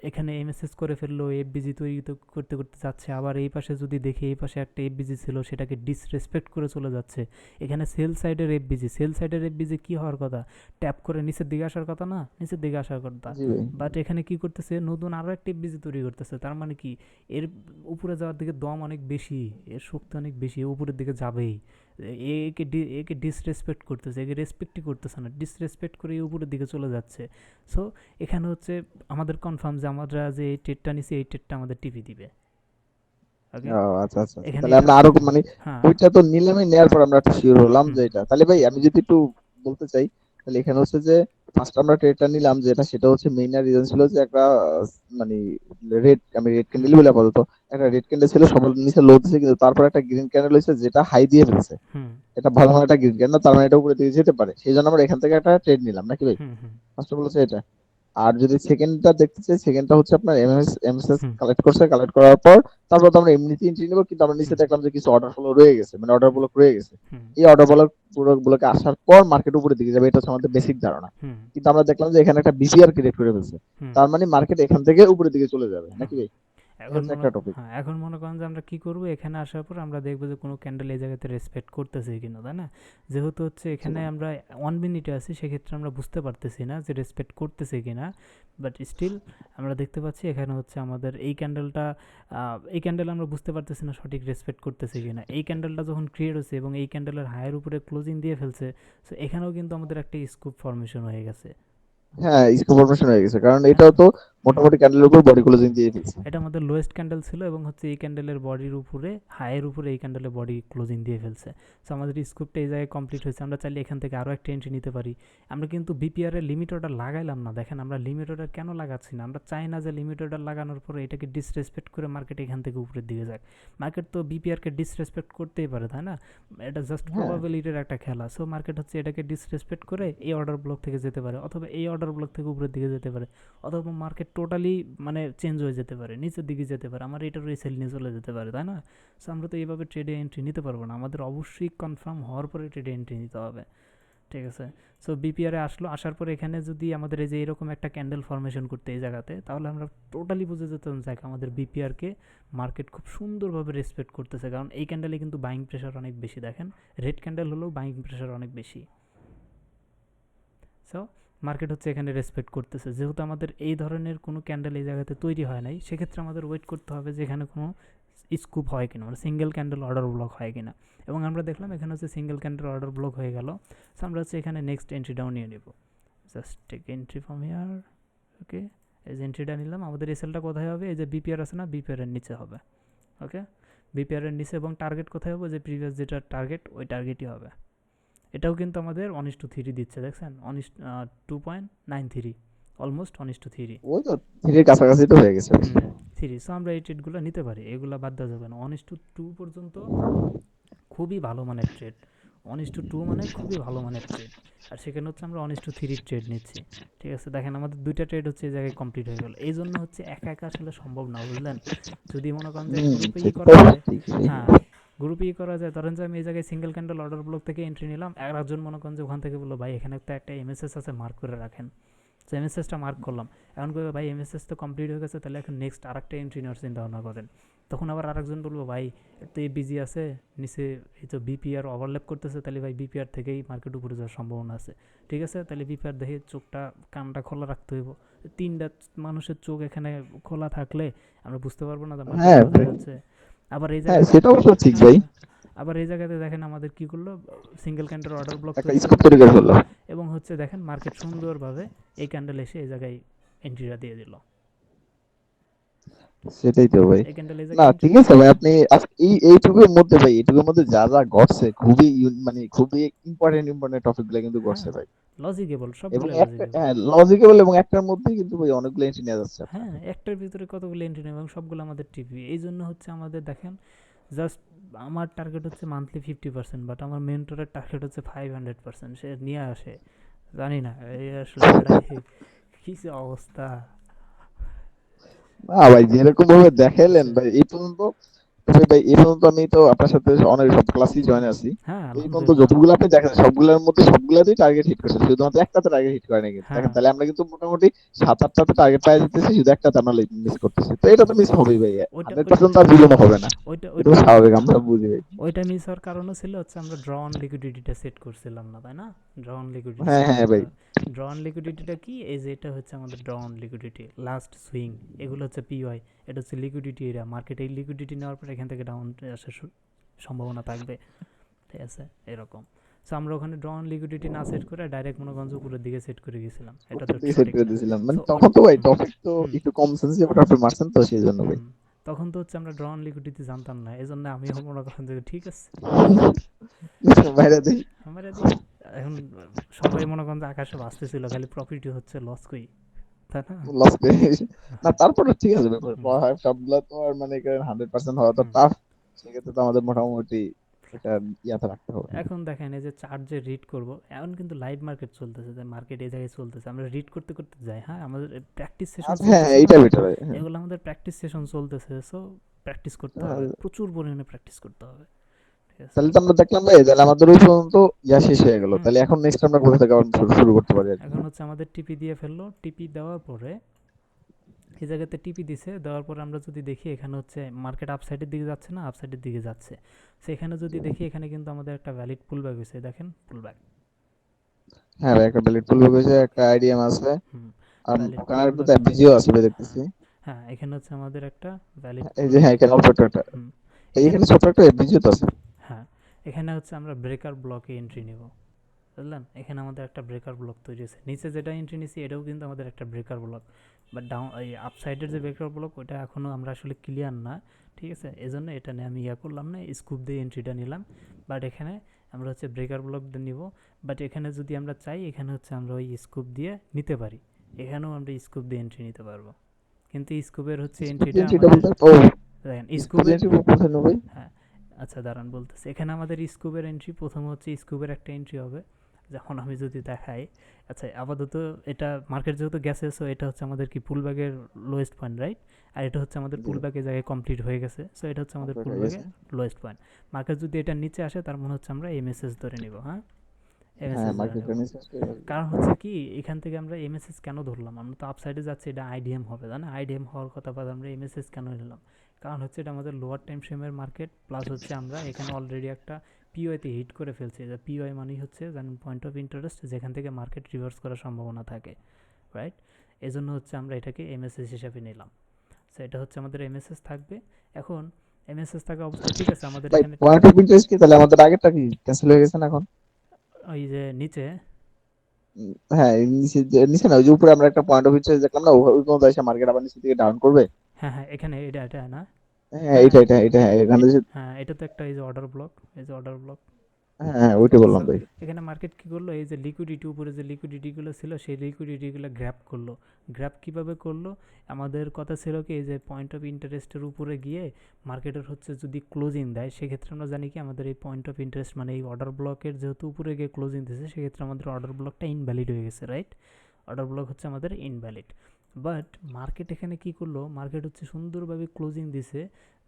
এখানে এমএসএস করে ফেললো, এফবিজি তৈরি করতে করতে যাচ্ছে, আবার এই পাশে যদি দেখি এই পাশে একটা এফবিজি ছিল সেটাকে ডিসরেসপেক্ট করে চলে যাচ্ছে। এখানে সেল সাইডের এফবিজি, সেল সাইডের এফবিজি কী হওয়ার কথা, ট্যাপ করে নিচের দিকে আসার কথা না, নিচের দিকে আসার কথা। জি ভাই। বাট এখানে কি করতেছে, নতুন আরও একটা এফবিজি তৈরি করতেছে। তার মানে কি, এর উপরে যাওয়ার দিকে দম অনেক বেশি, এর শক্তি অনেক বেশি, উপরের দিকে যাবেই। একে ডিসরেসপেক্ট করতেছে, একে রেসপেক্টই করতেছে না, ডিসরেসপেক্ট করে উপরের দিকে চলে যাচ্ছে। সো এখানে হচ্ছে আমাদের কনফার্ম যে আমরা যে এই ট্রেডটা নিছি এই ট্রেডটা আমাদের টিভি দিবে। ওকে, ও আচ্ছা আচ্ছা আচ্ছা, এখানে তাহলে এটা, আমরা আরো মানে হ্যাঁ, ওইটা তো নিলামে নেওয়ার পর আমরা একটা শিওর হলাম হুম, যে এটা। তাহলে ভাই আমি যদি একটু বলতে চাই, তাহলে এখানে হচ্ছে যে ফার্স্ট আমরা ট্রেডটা নিলাম যেটা, সেটা হচ্ছে মেইন রিজন ছিল যে একটা মানে রেড, আমি রেড হুম, ক্যান্ডেল বলে আপাতত, একটা রেড ক্যান্ডেল ছিল সবার নিচে লো দিছে, কিন্তু তারপর একটা গ্রিন ক্যান্ডেল হয়েছে যেটা হাই দিয়ে ফেলছে। হুম, এটা ভালো মানে একটা গ্রিন ক্যান্ডেল, তার মানে এটা উপরে দিকে যেতে পারে, সেই জন্য আমরা এখান থেকে একটা ট্রেড নিলাম নাকি ভাই? হুম, হুম, ফার্স্ট অফ অল হচ্ছে এটা। আর যদি সেকেন্ডটা দেখতে চাই, সেকেন্ডটা হচ্ছে আপনার এমএসএস হুম, কালেক্ট করছে, কালেক্ট করার পর তারপর তো আমরা এমনিতেই এন্ট্রি নিব, কিন্তু আমরা নিচে হুম, দেখলাম যে কিছু অর্ডার ফলো রয়ে গেছে, মানে অর্ডার হুম, ব্লক রয়ে গেছে। হুম, এই অর্ডার ব্লক গুলোকে আসার পর মার্কেট উপরের দিকে যাবে, এটা হচ্ছে আমাদের বেসিক ধারণা। হুম, কিন্তু আমরা দেখলাম যে এখানে একটা বিপিআর ক্রিয়েট করে ফেলছে, হুম, তার মানে মার্কেট এখান থেকে উপরের দিকে চলে যাবে নাকি হুম। ভাই? এই এখন হচ্ছে মনে, একটা টপিক। হ্যাঁ, এখন মনে করেন যে আমরা কি করব, এখানে আসার পর আমরা দেখবো যে কোনো ক্যান্ডেল এই জায়গাতে রেসপেক্ট করতেছে কিনা, তাই না? যেহেতু হচ্ছে এখানে আমরা 1 মিনিটে আছি, সেক্ষেত্রে আমরা বুঝতে পারতেছি না যে রেসপেক্ট করতেছে কিনা। বাট স্টিল আমরা দেখতে পাচ্ছি এখানে হচ্ছে আমাদের এই ক্যান্ডেলটা, এই ক্যান্ডেল আমরা বুঝতে পারতেছি না সঠিক রেসপেক্ট করতেছে কিনা। এই ক্যান্ডেলটা যখন ক্রিয়েট হচ্ছে এবং এই ক্যান্ডেলের হায়ের উপরে ক্লোজিং দিয়ে ফেলছে, সো এখানেও কিন্তু আমাদের একটা স্কুপ ফরমেশন হয়ে গেছে। হ্যাঁ, স্কোপ ফরমেশন হয়ে গেছে, কারণ হ্যাঁ, এটাও তো হুম, মোটামুটি ক্যান্ডেলের উপর বডি ক্লোজিং দিয়ে ফেলছে। এটা আমাদের লোয়েস্ট ক্যান্ডেল ছিল এবং হচ্ছে এই ক্যান্ডেলের বডির উপরে, হাইয়ের উপরে এই ক্যান্ডেলের বডি ক্লোজিং দিয়ে ফেলছে। সো আমাদের স্কোপটা এই জায়গায় কমপ্লিট হয়েছে। আমরা চাইলে এখান থেকে আরও একটা এন্ট্রি নিতে পারি। আমরা কিন্তু বিপিআর এর লিমিট অর্ডার লাগাইলাম না। দেখেন আমরা লিমিট অর্ডার কেন লাগাচ্ছি না, আমরা চাই না যে লিমিট অর্ডার লাগানোর পরে এটাকে ডিসরেসপেক্ট করে মার্কেট এখান থেকে উপরের দিকে যাক। মার্কেট তো বিপিআরকে ডিসরেসপেক্ট করতেই পারে, তাই না? এটা জাস্ট হ্যাঁ প্রবাবিলিটির একটা খেলা। সো মার্কেট হচ্ছে এটাকে ডিসরেসপেক্ট করে এই অর্ডার ব্লক থেকে যেতে পারে, অথবা এই অর্ডার ব্লক থেকে উপরের দিকে যেতে পারে, অথবা মার্কেট টোটালি মানে চেঞ্জ হয়ে যেতে পারে, নিচের দিকে যেতে পারে, আমার এটার ওই সেল নিয়ে চলে যেতে পারে, তাই না? সো আমরা তো এইভাবে ট্রেডে এন্ট্রি নিতে পারবো না, আমাদের অবশ্যই কনফার্ম হওয়ার পরে ট্রেডে এন্ট্রি নিতে হবে। ঠিক আছে? সো বিপিআরে আসলো, আসার পরে এখানে যদি আমাদের এই যে এরকম একটা ক্যান্ডেল ফরমেশন করতে এই জায়গাতে, তাহলে আমরা টোটালি বুঝে যেতাম যে আমাদের বিপিআরকে মার্কেট খুব সুন্দরভাবে রেসপেক্ট করতেছে, কারণ এই ক্যান্ডেলে কিন্তু বাইং প্রেশার অনেক বেশি। দেখেন রেড ক্যান্ডেল হলেও বাইং প্রেশার অনেক বেশি। সো মার্কেট হচ্ছে এখানে রেসপেক্ট করতেছে। যেহেতু আমাদের এই ধরনের কোনো ক্যান্ডেল এই জায়গাতে তৈরি হয় নাই, সেক্ষেত্রে আমাদের ওয়েট করতে হবে যে এখানে কোনো স্কুপ হয় কিনা, মানে সিঙ্গেল ক্যান্ডেল অর্ডার ব্লক হয় কিনা। এবং আমরা দেখলাম এখানে হচ্ছে সিঙ্গেল ক্যান্ডেল অর্ডার ব্লক হয়ে গেল। সো আমরা হচ্ছে এখানে নেক্সট এন্ট্রি ডাউন নিয়ে নেব। Just take entry from here. Okay, এই যে এন্ট্রিটা নিলাম, আমাদের এসএলটা কোথায় হবে, এই যে বিপিআর আছে না, বিপিআর এর নিচে হবে। ওকে, বিপিআর এর নিচে, এবং টার্গেট কোথায় হবে, যে প্রিভিয়াস যেটা টার্গেট ওই টার্গেটই হবে। এটাও কিন্তু আমাদের 1:3 দিচ্ছে, দেখছেন 2.93, অলমোস্ট 1:3। ওই তো থ্রির কাছাকাছি তো হয়ে গেছে। হুম, থ্রি। সো আমরা এই ট্রেডগুলো নিতে পারি, এগুলো বাদ দেওয়া যাবে না। 1:2 পর্যন্ত খুবই ভালো মানের ট্রেড, 1:2 মানে খুবই ভালো মানের ট্রেড। আর সেখানে হচ্ছে আমরা 1:3 ট্রেড নিচ্ছি। ঠিক আছে, দেখেন আমাদের দুইটা ট্রেড হচ্ছে এই জায়গায় কমপ্লিট হয়ে গেল। এই জন্য হচ্ছে একা একা আসলে সম্ভব না, বুঝলেন? যদি মনে করেন যে গ্রুপে ই সেটা তো করা যায়, ঠিকই। হ্যাঁ, গ্রুপে ই করা যায়, ধরেন যে আমি এই জায়গায় সিঙ্গেল ক্যান্ডেল অর্ডার ব্লক থেকে এন্ট্রি নিলাম, আর একজন মনে করেন যে ওখান থেকে বললো ভাই এখানে তো একটা এমএসএস আছে, মার্ক করে রাখেন। তো এমএসএসটা মার্ক করলাম, এখন কবে ভাই এমএসএস তো কমপ্লিট হয়ে গেছে, তাহলে এখন নেক্সট আর একটা এন্ট্রি নেওয়ার চিন্তা ভাবনা করেন। তখন আবার আরেকজন বলবো ভাই তো এই বিজি আছে, নিচে এই তো বিপিআর ওভারল্যাপ করতেছে, তাহলে ভাই বিপিআর থেকেই মার্কেট উপরে যাওয়ার সম্ভাবনা আছে। ঠিক আছে, তাহলে বিপিআর দেখে চোখটা কানটা খোলা রাখতে হইব। তিনটা মানুষের চোখ এখানে খোলা থাকলে আমরা বুঝতে পারবো না যে মার্কেট হ্যাঁ কোথায় যাচ্ছে। আবার এই হ্যাঁ, জায়গাতে, সেটা অবশ্য ঠিক ভাই। হ্যাঁ, আবার এই জায়গাতে দেখেন আমাদের কি করলো, সিঙ্গেল ক্যান্ডেল অর্ডার ব্লক একটা তৈরি স্কোপ করলো, তৈরি করে ফেললো। এবং হচ্ছে দেখেন মার্কেট সুন্দরভাবে এই ক্যান্ডেল এসে এই জায়গায় এন্ট্রিটা দিয়ে দিল। সেটাই তো ভাই। এই ক্যান্ডেল এই না জায়গায় এন্ট্রি ঠিক দিল। আছে ভাই, আপনি এইটুকুর মধ্যে ভাই, এইটুকুর মধ্যে যা যা ঘটছে খুবই মানে খুবই ইম্পর্টেন্ট টপিক গুলো কিন্তু ঘটছে হ্যাঁ, ভাই। লজিকেবল, এবং সবগুলো একটা লজিকেবল। হ্যাঁ লজিক্যাল, এবং একটার মধ্যে কিন্তু ভাই অনেকগুলো এন্ট্রি নেওয়া যাচ্ছে আপনার। হ্যাঁ, একটার ভিতরে কতগুলো এন্ট্রি নেবে এবং সবগুলো আমাদের টিপি। এই জন্য হচ্ছে আমাদের দেখেন, জাস্ট আমার টার্গেট হচ্ছে মান্থলি 50%, বাট আমার মেন্টরের টার্গেট হচ্ছে 500%, সে নিয়ে আসে। জানি না এই আসলে বেড়াই কি যে অবস্থা। না ভাই, যেরকম ভাবে দেখাইলেন বুঝছে, ভাই এই পর্যন্ত, তবে ভাই এই পর্যন্ত আমি তো আপনার সাথে অনেক সব ক্লাসই জয়েন আছি। হ্যাঁ এই পর্যন্ত আলহামদুলিল্লাহ। যতগুলো আপনি দেখেন সবগুলোর মধ্যে সবগুলাতেই টার্গেট হিট করছে, শুধুমাত্র একটাতে টার্গেট হিট করে না কিন্তু। হ্যাঁ, দেখেন তাহলে আমরা কিন্তু মোটামুটি 7-8টাতে টার্গেট পাই যেতেছি, শুধু একটাতে আমরা মিস করতেছি। তো এটা তো মিস হবেই ভাই, ওইটা 100% আর জুলুম হবে না। ওইটা এটা ওইটা তো স্বাভাবিক, আমরা বুঝি ভাই। ওইটা মিস হওয়ার কারণও ছিল হচ্ছে আমরা ড্র অন লিকুইডিটিটা সেট করছিলাম না, তাই না? ড্র অন লিকুইডিটি হ্যাঁ সেট হ্যাঁ করতে ভাই। হয়। ড্র অন লিকুইডিটিটা কি? এই যে এটা হচ্ছে আমাদের draw on liquidity, last swing, এগুলো হচ্ছে পিওয়াই, এটা হচ্ছে লিকুইডিটি এরিয়া। মার্কেট এই লিকুইডিটি নেওয়ার পর এখান থেকে ডাউন আসার সম্ভাবনা থাকবে। ঠিক আছে, এরকম। সো আমরা ওখানে ড্র অন লিকুইডিটি না সেট করে ডাইরেক্ট মনে করেন যে উপরের দিকে সেট করে গেছিলাম, এটা তো উপর থেকে সেট সঠিক করে না। দিয়েছিলাম, মানে সো তখন তো ভাই হুম, টপিক তো হুম, একটু কম সেন্সিটিভ আপনি মারছেন তো সেই জন্য ভাই। হুম, তখন তো হচ্ছে আমরা ড্র অন লিকুইডিটি জানতাম না, এই জন্য আমি মনে করেন যে ঠিক আছে বাইরে দিই আমার এদিক। এখন সবাই মনে করেন যে আকাশে ভাসতেছিল, খালি প্রফিটই হচ্ছে, লস কই, তাই না? লস না, তারপরে ঠিক আছে ব্যাপার, হুম, পড়া হয় সবগুলা তো আর মানে 100% হওয়া তো হুম। টাফ। সেক্ষেত্রে তো আমাদের মোটামুটি এটা ইয়াতে রাখতে হবে। এখন দেখেন এই যে চার্ট যে রিড করব, এখন কিন্তু লাইভ মার্কেট চলতেছে, যে মার্কেট এই জায়গায় চলতেছে, আমরা রিড করতে করতে যাই। হ্যাঁ, আমাদের প্র্যাকটিস সেশন আচ্ছা হ্যাঁ, চলতেছিল এইটা না, বেটার। হ্যাঁ এগুলো আমাদের প্র্যাকটিস সেশন চলতেছে। সো প্র্যাকটিস করতে হ্যাঁ, হবে, প্রচুর পরিমাণে প্র্যাকটিস করতে হবে। ঠিক আছে। তাহলে তো আমরা দেখলাম ভাই, তাহলে আমাদের ওই পর্যন্ত ইয়া শেষ হয়ে গেল, হুম, তাহলে এখন নেক্সট আমরা কোথা থেকে আবার শুরু শুরু করতে পারি আর কি। এখন হচ্ছে আমাদের টিপি দিয়ে ফেললো, টিপি দেওয়ার পরে এই জায়গাতে টিপি দিছে, দেওয়ার পর আমরা যদি দেখি এখানে হচ্ছে মার্কেট আপসাইডের দিকে যাচ্ছে না আপসাইডের দিকে যাচ্ছে। সেখানে যদি দেখি এখানে কিন্তু আমাদের একটা ভ্যালিড পুল ব্যাক হয়েছে, দেখেন পুল ব্যাক। হ্যাঁ ভাই, একটা বেলিট ফুল হয়েছে, একটা আইডিএম আছে, হুম, আর ভ্যালিড পুল কানাডা তো ব্যাক হয়েছে। এফবিজিও আছে ভাই হ্যাঁ, দেখতেছি। হ্যাঁ, এখানে হচ্ছে আমাদের একটা ভ্যালিড এই পুল যে ব্যাক হ্যাঁ, এখানে হয়েছে। অল্প একটা, হুম, এখানে, এইখানে ছোট একটা এফবিজিও তো আছে। হ্যাঁ, এখানে হচ্ছে আমরা ব্রেকার ব্লকে এন্ট্রি নিব, বুঝলেন? এখানে আমাদের একটা ব্রেকার ব্লক তৈরি হয়েছে, নিচে যেটা এন্ট্রি নিছি এটাও কিন্তু আমাদের একটা ব্রেকার ব্লক। বাট ডাউন এই আপসাইডের যে ব্রেকার ব্লক ওটা এখনও আমরা আসলে ক্লিয়ার না। ঠিক আছে, এই জন্য এটা নিয়ে আমি ইয়া করলাম না, স্কুপ দিয়ে এন্ট্রিটা নিলাম। বাট এখানে আমরা হচ্ছে ব্রেকার ব্লক নিব। বাট এখানে যদি আমরা চাই এখানে হচ্ছে আমরা ওই স্কুপ দিয়ে নিতে পারি, এখানেও আমরা স্কুপ দিয়ে এন্ট্রি নিতে পারবো। কিন্তু স্কুপের হচ্ছে স্কুপ এন্ট্রিটা এন্ট্রিটা আমাদের, বলতে ও, দেখেন স্কুপ স্কুপের, এন্ট্রি কোথায় নেবো ভাই? হ্যাঁ, আচ্ছা দাঁড়ান বলতেছি। এখানে আমাদের স্কুপের এন্ট্রি প্রথমে হচ্ছে স্কুপের একটা এন্ট্রি হবে, যখন আমি যদি দেখাই। আচ্ছা আপাতত এটা মার্কেট যেহেতু গেছে, সো এটা হচ্ছে আমাদের কি পুল ব্যাগের লোয়েস্ট পয়েন্ট, রাইট? আর এটা হচ্ছে আমাদের জি, পুল ব্যাগের জায়গায় কমপ্লিট হয়ে গেছে, সো এটা হচ্ছে আমাদের কমপ্লিট পুল হয়ে গেছে। ব্যাগের লোয়েস্ট পয়েন্ট। মার্কেট যদি এটা নিচে আসে তার মানে হচ্ছে আমরা এমএসএস ধরে নিব। হ্যাঁ, হ্যাঁ, এমএসএস ধরে নেব। মার্কেটটা নিচে আসলে কারণ হচ্ছে কি, এখান থেকে আমরা এমএসএস কেন ধরলাম, আমরা তো আপসাইডে যাচ্ছি, এটা আইডিএম হবে, তাই না? আইডিএম হওয়ার কথা বাদ আমরা এমএসএস কেন নিলাম? কারণ হচ্ছে এটা আমাদের লোয়ার টাইম ফ্রেমের মার্কেট, প্লাস হচ্ছে আমরা এখানে অলরেডি একটা পিওয়াইতে হিট করে ফেলছি। যে পিওয়াই মানেই হচ্ছে জানেন পয়েন্ট অফ ইন্টারেস্ট, যেখান থেকে মার্কেট রিভার্স করার সম্ভাবনা থাকে, রাইট? এই জন্য হচ্ছে আমরা এটাকে এমএসএস হিসাবে নিলাম। সো এটা হচ্ছে আমাদের এমএসএস থাকবে। এখন এমএসএস থাকা অবস্থায় ঠিক আছে, আমাদের ভাই, এখানে পয়েন্ট অফ ইন্টারেস্ট কি তাহলে আমাদের আগেরটা কি ক্যান্সেল হয়ে গেছে না এখন? ওই যে নিচে, হ্যাঁ, এই নিচে না, ওই যে উপরে আমরা একটা পয়েন্ট অফ ইন্টারেস্ট দেখলাম না, ওই পর্যন্ত এসে মার্কেট আবার নিচে থেকে ডাউন করবে। হ্যাঁ, হ্যাঁ, এখানে এটা এটা না, হ্যাঁ হ্যাঁ, এটা এটা এটা, হ্যাঁ এখানে এ- যে, হ্যাঁ, এটা তো একটা এই যে অর্ডার ব্লক, এই যে অর্ডার ব্লক, হ্যাঁ ওইটাই সো বললাম ভাই। এখানে মার্কেট কি করলো, এই যে লিকুইডিটি উপরে যে লিকুইডিটিগুলো ছিল সেই লিকুইডিটিগুলো গ্র্যাব করলো। গ্র্যাব কিভাবে করলো, আমাদের কথা ছিল কি এই যে পয়েন্ট অফ ইন্টারেস্টের উপরে গিয়ে মার্কেটের হচ্ছে যদি ক্লোজিং দেয়, সেক্ষেত্রে আমরা জানি কি আমাদের এই পয়েন্ট অফ ইন্টারেস্ট মানে এই অর্ডার ব্লকের যেহেতু উপরে গিয়ে ক্লোজিং দিয়েছে, সেক্ষেত্রে আমাদের অর্ডার ব্লকটা ইনভ্যালিড হয়ে গেছে, রাইট? অর্ডার ব্লক হচ্ছে আমাদের ইনভ্যালিড। বাট মার্কেট এখানে কি করলো, মার্কেট হচ্ছে সুন্দরভাবে ক্লোজিং দিছে,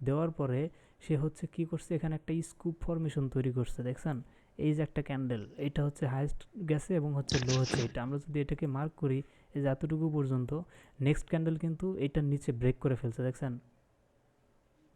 দেওয়ার পরে সে হচ্ছে কি করছে, এখানে একটা স্কুপ ফরমেশন তৈরি করছে, দেখছেন? এই যে একটা ক্যান্ডেল, এটা হচ্ছে হাইস্ট গেছে এবং হচ্ছে লো হচ্ছে এটা। আমরা যদি এটাকে মার্ক করি এই যে এতটুকু পর্যন্ত, নেক্সট ক্যান্ডেল কিন্তু এটার নিচে ব্রেক করে ফেলছে, দেখছেন?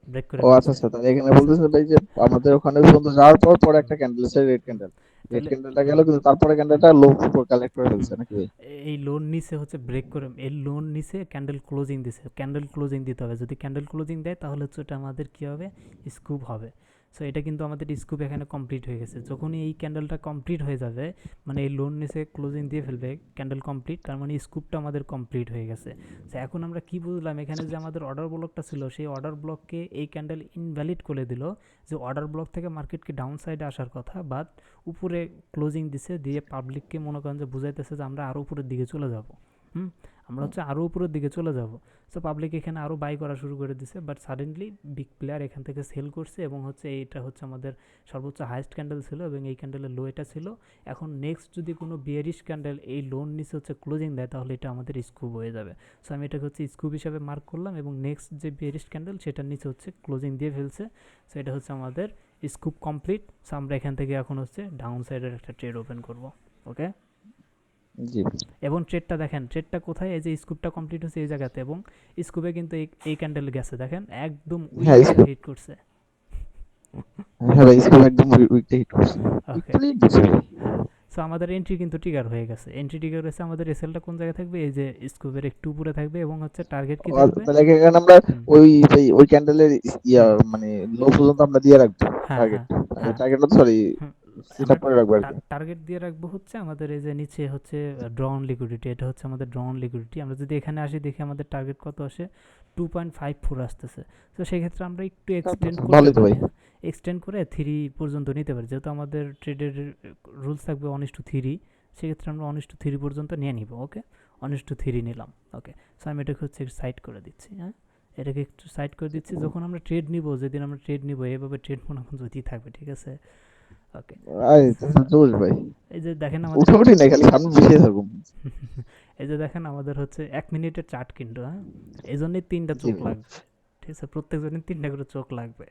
ব্রেক করে ও আচ্ছা ফেলছে। আচ্ছা, তাহলে এখানে সো বলতেছে ভাই যে আমাদের ওখানে পর্যন্ত যাওয়ার পর পরে হুম একটা ক্যান্ডেল আছে রেড হুম ক্যান্ডেল, রেড তাহলে ক্যান্ডেলটা গেল হুম কিন্তু তারপরে হুম ক্যান্ডেলটা লো কালেক্ট করে হুম ফেলছে নাকি ভাই? এই লোন নিচে হচ্ছে ব্রেক করে, এই লোন নিচে ক্যান্ডেল ক্লোজিং দিছে, ক্যান্ডেল ক্লোজিং দিতে হবে। যদি ক্যান্ডেল ক্লোজিং দেয় তাহলে হচ্ছে ওটা আমাদের কী হবে, স্কুপ হবে। সো এটা কিন্তু আমাদের স্কুপ এখানে কমপ্লিট হয়ে গেছে। যখনই এই ক্যান্ডেলটা কমপ্লিট হয়ে যাবে, মানে এই লোন নিচে ক্লোজিং দিয়ে ফেলবে, ক্যান্ডেল কমপ্লিট, তার মানে স্কুপটা আমাদের কমপ্লিট হয়ে গেছে। সো এখন আমরা কি বুঝলাম, এখানে যে আমাদের অর্ডার ব্লকটা ছিল সেই অর্ডার ব্লককে এই ক্যান্ডেল ইনভ্যালিড করে দিল। যে অর্ডার ব্লক থেকে মার্কেটকে ডাউন সাইডে আসার কথা, বাট উপরে ক্লোজিং দিছে, দিয়ে পাবলিককে মনে করেন যে বুঝাইতেছে যে আমরা আরও উপরের দিকে চলে যাব। হুম আমরা হচ্ছে আরও উপরের দিকে চলে যাব। সো পাবলিক এখানে আরও বাই করা শুরু করে দিছে, বাট সাডেনলি বিগ প্লেয়ার এখান থেকে সেল করছে এবং হচ্ছে এইটা হচ্ছে আমাদের সর্বোচ্চ হাইস্ট ক্যান্ডেল ছিল এবং এই ক্যান্ডেলের লো এটা ছিল। এখন নেক্সট যদি কোনো বিয়ারিশ ক্যান্ডেল এই লোন নিচে হচ্ছে ক্লোজিং দেয়, তাহলে এটা আমাদের স্কুপ হয়ে যাবে। সো আমি এটাকে হচ্ছে স্কুপ হিসাবে মার্ক করলাম এবং নেক্সট যে বিয়ারিশ ক্যান্ডেল সেটার নিচে হচ্ছে ক্লোজিং দিয়ে ফেলছে। সো এটা হচ্ছে আমাদের স্কুপ কমপ্লিট। সো আমরা এখান থেকে এখন হচ্ছে ডাউন সাইডের একটা ট্রেড ওপেন করব। ওকে, জি এবং ট্রেডটা দেখেন, ট্রেডটা কোথায়, এই যে স্কুপটা কমপ্লিট হচ্ছে এই জায়গাতে, এবং স্কুপে কিন্তু এই ক্যান্ডেল গেছে, দেখেন একদম হ্যাঁ উইকটা স্কুপ, হিট করছে। হ্যাঁ ভাই স্কুপ একদম উইকটা হিট করছে, ওকে, একটু হিট দিছে ভাই। হ্যাঁ। সো আমাদের এন্ট্রি কিন্তু ট্রিগার হয়ে গেছে, এন্ট্রি ট্রিগার হয়েছে। আমাদের এসএলটা কোন জায়গায় থাকবে, এই যে স্কুপের একটু উপরে থাকবে এবং হচ্ছে টার্গেট কি থাকবে। তাহলে এখানে আমরা হুম ওই ভাই ওই ক্যান্ডেলের ইয়া হুম মানে লো পর্যন্ত আমরা দিয়ে রাখবো হ্যাঁ টার্গেট, হ্যাঁ হ্যাঁ টার্গেট সরি হুম সেট আমরা আপ করে রাখবো আর কি। টার্গেট দিয়ে রাখবো হচ্ছে আমাদের এই যে নিচে হচ্ছে ড্রন লিকুইডিটি, এটা হচ্ছে আমাদের ড্রন লিকুইডিটি। আমরা যদি এখানে আসি দেখি আমাদের টার্গেট কত আসে, 2.54 আসতেছে। তো সেক্ষেত্রে আমরা একটু এক্সটেন্ড করতে ভালোই তো পারি, ভাই। হ্যাঁ, এক্সটেন্ড করে 3 পর্যন্ত নিতে পারি, যেহেতু আমাদের ট্রেডের রুলস থাকবে 1:3। সেক্ষেত্রে আমরা 1:3 পর্যন্ত নিয়ে নিব। ওকে, 1:3 নিলাম। ওকে, সো আমি এটাকে হচ্ছে সাইড করে দিচ্ছি, হ্যাঁ, এটাকে একটু সাইড করে দিচ্ছি। যখন আমরা ট্রেড নিব, যেদিন আমরা ট্রেড নিব, এভাবে ট্রেড মনে যদি থাকবে, ঠিক আছে? ওকে, আরে জোশ ভাই, এই যে দেখেন আমাদের উঠে উঠি নাই খালি সামনে বসে থাকুন। এই যে দেখেন আমাদের হচ্ছে 1 মিনিটের চার্ট কিন্তু, হ্যাঁ, এই জন্যই 3টা জি চোখ ভাই, লাগবে। ঠিক আছে, প্রত্যেকজনের 3টা করে চোখ লাগবে।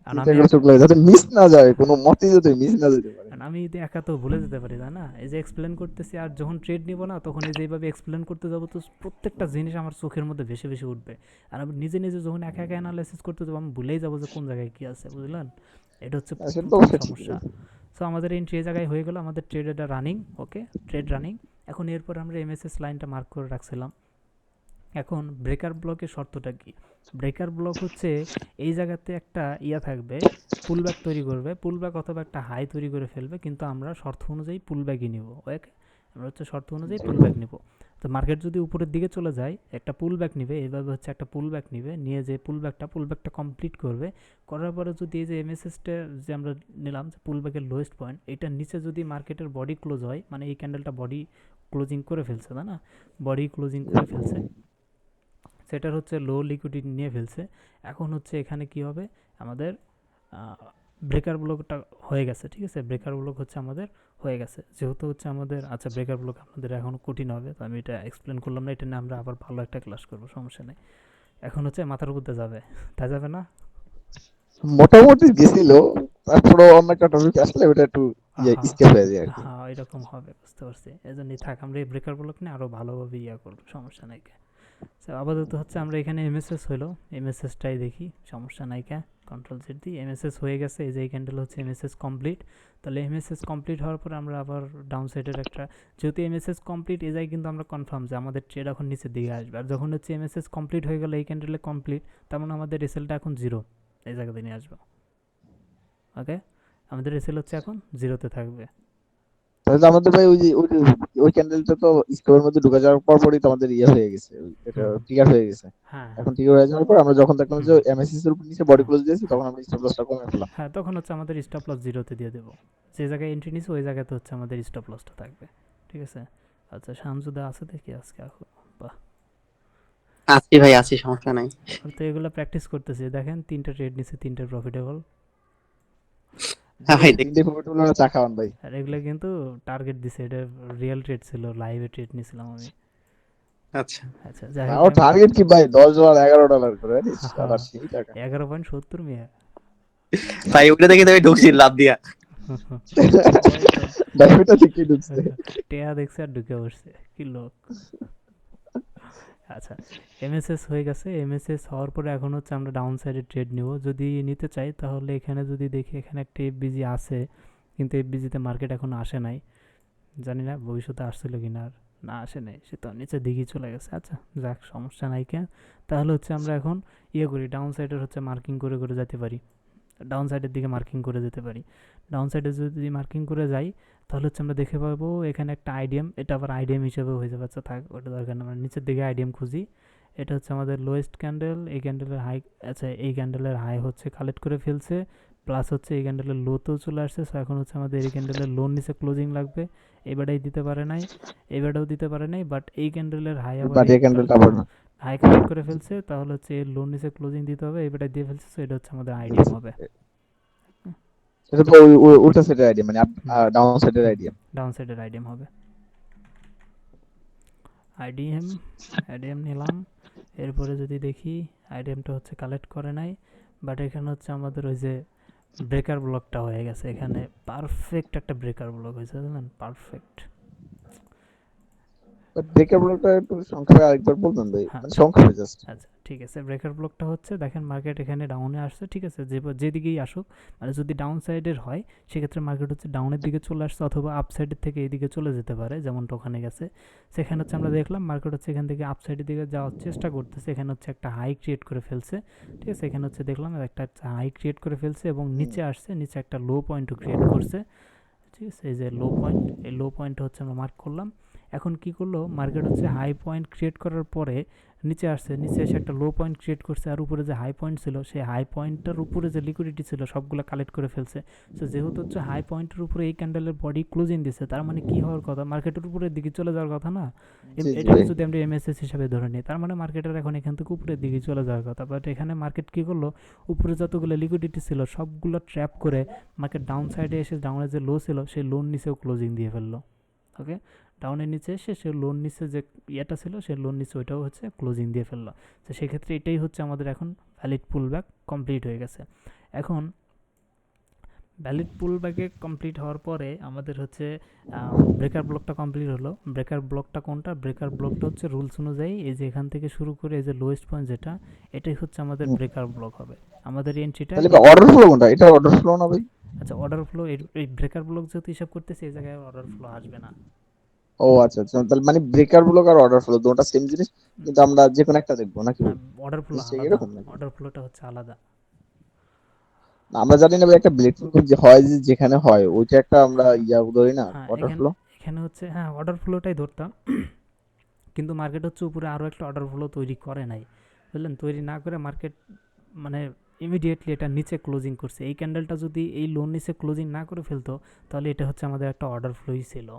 আর চিন্তা আমি করে একা, চোখ লাগে যাতে মিস না যায়, কোনো মতেই যাতে মিস না যেতে পারে। আর আমি যদি একা তো ভুলে যেতে পারি, তাই না? এই যে এক্সপ্লেন করতেছি, আর যখন ট্রেড নিব না, তখন এই যে এইভাবে এক্সপ্লেন করতে যাবো, তো প্রত্যেকটা জিনিস আমার চোখের মধ্যে ভেসে ভেসে উঠবে। আর আমি নিজে নিজে যখন একা একা অ্যানালাইসিস করতে যাবো, আমি ভুলেই যাবো যে কোন জায়গায় কী আছে, বুঝলেন? এটা হচ্ছে সেটা তো প্রথম অবশ্যই ঠিক সমস্যা। ভাই। সো আমাদের এন্ট্রি এই জায়গায় হয়ে গেল, আমাদের ট্রেড এটা রানিং। ওকে, ট্রেড রানিং। এখন এরপর আমরা এমএসএস লাইনটা মার্ক করে রাখছিলাম। এখন ব্রেকার ব্লকের শর্তটা কি? ব্রেকার ব্লক হচ্ছে এই জায়গাতে একটা ইয়া থাকবে, পুলব্যাক তৈরি করবে, পুলব্যাক অথবা একটা হাই তৈরি করে ফেলবে, কিন্তু আমরা শর্ত অনুযায়ী পুলব্যাকই নিব। ওকে, আমরা হচ্ছে শর্ত অনুযায়ী জি ভাই। পুলব্যাক নিব। তো মার্কেট যদি উপরের দিকে চলে যায়, একটা পুলব্যাক নিবে, এইভাবে হচ্ছে একটা পুলব্যাক নিবে, নিয়ে যে পুলব্যাকটা কমপ্লিট করবে, করার পরে যদি এই যে এমএসএসটা যে আমরা নিলাম যে পুলব্যাকের লোয়েস্ট পয়েন্ট, এটার নিচে যদি মার্কেটের বডি ক্লোজ হয়, মানে এই ক্যান্ডেলটা বডি ক্লোজিং করে ফেলছে, তাই না? বডি ক্লোজিং করে ফেলছে, সেটার হচ্ছে লো লিকুইডিটি নিয়ে ফেলছে। এখন হচ্ছে এখানে কি হবে, আমাদের ব্রেকার ব্লকটা হয়ে গেছে, ঠিক আছে? ব্রেকার ব্লক হচ্ছে আমাদের হয়ে গেছে, যেহেতু হচ্ছে আমাদের, আচ্ছা ব্রেকার ব্লক আপনাদের এখন কঠিন হবে, তো আমি এটা এক্সপ্লেন করলাম না, এটা নিয়ে আমরা আবার ভালো একটা ক্লাস করবো, সমস্যা নেই। এখন হচ্ছে মাথার উপর দিয়ে যাবে, তা যাবে না? মোটামুটি গেছিল, তারপরে অন্য একটা টপিক আসলে ওটা একটু হ্যাঁ স্কেপ হয়ে যায় আর কি। হ্যাঁ, এরকম হবে, বুঝতে পারছি। এই জন্যই থাক, আমরা এই ব্রেকার ব্লক নিয়ে আরও ভালোভাবে ইয়া করবো, সমস্যা নাই। তো আপাতত হচ্ছে আমরা এখানে এমএসএস হলো, এমএসএসটাই দেখি, সমস্যা নাই। কন্ট্রোল জেড দিই, এমএসএস হয়ে গেছে, এই যে এই ক্যান্ডেল হচ্ছে এমএসএস কমপ্লিট। তাহলে এমএসএস কমপ্লিট হওয়ার পর আমরা আবার ডাউন সাইডের একটা, যেহেতু এমএসএস কমপ্লিট, এ যাই কিন্তু আমরা কনফার্ম যে আমাদের ট্রেড এখন নিচের দিকে আসবে। আর যখন হচ্ছে এমএসএস কমপ্লিট হয়ে গেল, এই ক্যান্ডেলে কমপ্লিট, তার মানে আমাদের রেসেলটা এখন জিরো, এই জায়গাতে নিয়ে আসবে। ওকে, আমাদের রেসেল হচ্ছে এখন জিরোতে থাকবে। তাহলে তো আমাদের ভাই ওই যে ওই ক্যান্ডেলটা তো স্কোয়ার মধ্যে ঢুকে যাওয়ার পর পরই তো আমাদের ইয়ে হয়ে গেছে, এটা হুম ট্রিগার হয়ে গেছে। হ্যাঁ হ্যাঁ এখন ট্রিগার হয়ে যাওয়ার পর আমরা যখন দেখলাম হুম যে এমএসএস এর উপর নিচে বডি হ্যাঁ ক্লোজ দিয়েছি, হ্যাঁ তখন আমরা স্টপ লসটা কমে ফেললাম। হ্যাঁ তখন হচ্ছে আমাদের স্টপ লস জিরোতে দিয়ে দেবো, যে জায়গায় এন্ট্রি নিছে ওই জায়গাতে হচ্ছে আমাদের স্টপ লসটা থাকবে। ঠিক আছে। আচ্ছা শামসুদা আছে দেখি আজকে এখন। বাহ, আছি ভাই, আছি, সমস্যা নাই। আর তো এগুলো প্র্যাকটিস করতেছি, দেখেন তিনটা ট্রেড নিছে, তিনটা প্রফিটেবল। জি হ্যাঁ ভাই ভাই, তিনটে দেখছি। প্রফিট হলো, চা খাওয়ান ভাই। আর এগুলো কিন্তু টার্গেট দিছে, এটা রিয়েল ট্রেড ছিল, লাইভে ট্রেড নিছিলাম আমি। আচ্ছা আচ্ছা যাই হোক তাও টার্গেট কি ভাই, $10 $11 করে, আরে শালা সেই টাকা। 11.70 মিয়া। ভাই, ওটা দেখে তো আমি ঢুকছি লাভ দিয়া। ওই তো ভাই ওটা ঠিকই ঢুকছে। টেয়া দেখছে আর ঢুকে পড়ছে, কি লোক। আচ্ছা এমএসএস হয়ে গেছে, এমএসএস হওয়ার পরে এখন হচ্ছে আমরা ডাউন সাইডে ট্রেড নিব যদি নিতে চাই। তাহলে এখানে যদি দেখি এখানে একটা এফবিজি আছে, কিন্তু এফবিজিতে মার্কেট এখন আসে নাই, জানি না ভবিষ্যতে আসছিল কিনা। আর না আসে নাই, সে তো নিচের দিকেই চলে গেছে। আচ্ছা যাক, সমস্যা নাই কেন। তাহলে হচ্ছে আমরা এখন ইয়ে করি, ডাউন সাইডের হচ্ছে মার্কিং করে করে যেতে পারি, ডাউন সাইডের দিকে মার্কিং করে যেতে পারি। ডাউন সাইডে যদি মার্কিং করে যাই তাহলে হচ্ছে আমরা দেখে পাবো এখানে একটা আইডিএম, এটা আবার আইডিএম হিসেবে হয়ে যাবে। আচ্ছা থাক, ওটা দরকার না, আমরা নিচের দিকে আইডিএম খুঁজি। এটা হচ্ছে আমাদের লোয়েস্ট ক্যান্ডেল, এই ক্যান্ডেলের হাই। আচ্ছা এই ক্যান্ডেলের হাই হচ্ছে কালেক্ট করে ফেলছে, প্লাস হচ্ছে এই ক্যান্ডেলের লোতেও চলে আসছে। সো এখন হচ্ছে আমাদের এই ক্যান্ডেলের লোন নিচে ক্লোজিং লাগবে। এবারেই দিতে পারে নাই, এবারেও দিতে পারে নাই, বাট এই ক্যান্ডেলের হাই আবার বাট এই এই ক্যান্ডেলটা আবার হ্যাঁ না। হাই কালেক্ট করে ফেলছে, তাহলে হচ্ছে এর লোন নিচে ক্লোজিং দিতে হবে, এবারে দিয়ে ফেলছে। সো এটা হচ্ছে আমাদের আইডিএম হবে। এটা তো উল্টা সেটের আইডিয়া, মানে হুম ডাউন সেটের হুম আইডিয়া। ডাউন সাইডের আইডিএম হবে। আইডিএম, আইডিএম নিলাম। এরপরে যদি দেখি আইডিএমটা হচ্ছে কালেক্ট করে নাই, বাট এখানে হচ্ছে আমাদের ওই যে ব্রেকার ব্লকটা হয়ে গেছে, এখানে পারফেক্ট একটা ব্রেকার ব্লক হয়েছে, বুঝলেন, পারফেক্ট। বাট ব্রেকআপ ব্লকটা একটু সংক্ষেপে আরেকবার বলবেন ভাই, হ্যাঁ মানে সংক্ষেপে জাস্ট। আচ্ছা ঠিক আছে, ব্রেকার ব্লকটা হচ্ছে দেখেন মার্কেট এখানে ডাউনে আসছে, ঠিক আছে, যেদিকেই আসুক, মানে যদি ডাউন সাইডের হয় সেক্ষেত্রে মার্কেট হচ্ছে ডাউনের দিকে চলে আসছে, অথবা আপ সাইডের থেকে এদিকে চলে যেতে পারে, যেমনটা ওখানে গেছে। সেখানে হচ্ছে আমরা দেখলাম মার্কেট হচ্ছে এখান থেকে আপ সাইডের দিকে যাওয়ার চেষ্টা করতেছে, এখানে হচ্ছে একটা হাই ক্রিয়েট করে ফেলছে। ঠিক আছে, এখানে হচ্ছে দেখলাম একটা হাই ক্রিয়েট করে ফেলছে এবং নিচে আসছে, নিচে একটা লো পয়েন্টও ক্রিয়েট করছে। ঠিক আছে, এই যে লো পয়েন্ট, এই লো পয়েন্ট হচ্ছে আমরা মার্ক করলাম। এখন কি করলো মার্কেট হচ্ছে হাই পয়েন্ট ক্রিয়েট করার পরে নিচে আসছে, নিচে এসে একটা লো পয়েন্ট ক্রিয়েট করছে, আর উপরে যে হাই পয়েন্ট ছিল সেই হাই পয়েন্টটার উপরে যে লিকুইডিটি ছিল সবগুলো কালেক্ট করে ফেলছে। সো যেহেতু হচ্ছে হাই পয়েন্টের উপরে এই ক্যান্ডেলের বডি ক্লোজিং দিচ্ছে, তার মানে কি হওয়ার কথা, মার্কেটের উপরের দিকে চলে যাওয়ার কথা না। জি জি এটাকে ভাই। যদি আমরা এমএসএস হিসাবে ধরে নিই, তার মানে মার্কেটের এখন এখান থেকে উপরের দিকে চলে যাওয়ার কথা। বাট এখানে মার্কেট কি করলো, উপরে যতগুলো লিকুইডিটি ছিল সবগুলো ট্র্যাপ করে মার্কেট ডাউন সাইডে এসে ডাউনের যে লো ছিল সেই লোন নিচেও ক্লোজিং দিয়ে ফেললো। ওকে, ডাউনের নিচে এসে সে লোন নিচে যে ইয়েটা ছিল সে লোন নিচে ওইটাও হচ্ছে ক্লোজিং দিয়ে ফেললো। তো সেক্ষেত্রে এটাই হচ্ছে আমাদের এখন ভ্যালিড পুল ব্যাক কমপ্লিট হয়ে গেছে। এখন ভ্যালিড পুল ব্যাকে কমপ্লিট হওয়ার পরে আমাদের হচ্ছে ব্রেকার ব্লকটা কমপ্লিট হলো। ব্রেকার ব্লকটা কোনটা, ব্রেকার ব্লকটা হচ্ছে রুলস অনুযায়ী এই যে এখান থেকে শুরু করে এই যে লোয়েস্ট পয়েন্ট যেটা, এটাই হচ্ছে আমাদের ব্রেকার ব্লক হবে। আমাদের এন্ট্রিটা তাহলে অর্ডার ফ্লো কোনটা, এটা অর্ডার ফ্লো না ভাই? আচ্ছা অর্ডার ফ্লো, এই ব্রেকার ব্লক যেহেতু হিসাব করতেছি এই জায়গায় অর্ডার ফ্লো আসবে না। ও আচ্ছা আচ্ছা, তাহলে মানে ব্রেকার ব্লক আর অর্ডার ফ্লো দুটোটা সেম জিনিস, কিন্তু আমরা যে কোনো একটা দেখবো নাকি না ভাই? অর্ডার ফ্লো জিনিসটা আলাদা, এরকম নাকি? অর্ডার ফ্লোটা হচ্ছে আলাদা। না, আমরা জানি না ভাই, একটা ব্লেড যে হয়, যে যেখানে হয় ওইটা একটা আমরা হ্যাঁ ইয়া ধরি না, হ্যাঁ ওয়াটার এখানে ফ্লো। এখানে হচ্ছে হ্যাঁ অর্ডার ফ্লোটাই ধরতাম, কিন্তু মার্কেট হচ্ছে উপরে আরও একটা অর্ডার ফ্লো তৈরি করে নাই, বুঝলেন, তৈরি না করে মার্কেট মানে ইমিডিয়েটলি এটা নিচে ক্লোজিং করছে। এই ক্যান্ডেলটা যদি এই লোন নিচে ক্লোজিং না করে ফেলতো তাহলে এটা হচ্ছে আমাদের একটা অর্ডার ফ্লোই ছিল।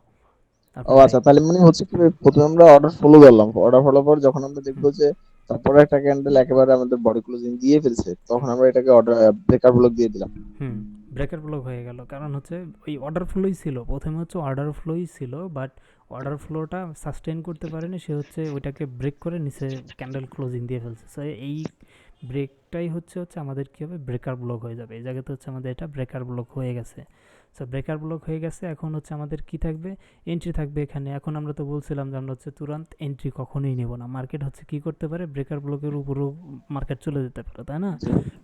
ও আপনার ভাই আচ্ছা, তাহলে মানে হচ্ছে কি ভাই, প্রথমে আমরা অর্ডার ফলো করলাম, অর্ডার ফলো পর যখন আমরা হুম দেখবো যে তারপরে একটা ক্যান্ডেল একেবারে আমাদের বডি ক্লোজিং দিয়ে ফেলছে, তখন হুম আমরা এটাকে অর্ডার ব্রেকার ব্লক দিয়ে দিলাম। হুম ব্রেকার ব্লক হয়ে গেল, কারণ হচ্ছে ওই অর্ডার ফ্লোই ছিল, প্রথমে হচ্ছে অর্ডার ফ্লোই ছিল, বাট অর্ডার ফ্লোটা সাস্টেইন করতে পারেনি, সে হচ্ছে ওইটাকে ব্রেক করে নিচে ক্যান্ডেল ক্লোজিং দিয়ে ফেলছে। সো এই ব্রেকটাই হচ্ছে হচ্ছে আমাদের কী হবে, ব্রেকার ব্লক হয়ে যাবে। এই জায়গাতে হচ্ছে আমাদের এটা ব্রেকার ব্লক হয়ে গেছে। সো ব্রেকার ব্লক হয়ে গেছে, এখন হচ্ছে আমাদের কি থাকবে, এন্ট্রি থাকবে এখানে। এখন আমরা তো বলছিলাম যে আমরা হচ্ছে তুরন্ত এন্ট্রি কখনোই নেব না, মার্কেট হচ্ছে কি করতে পারে, ব্রেকার ব্লকের উপরও মার্কেট চলে যেতে পারে, তাই না,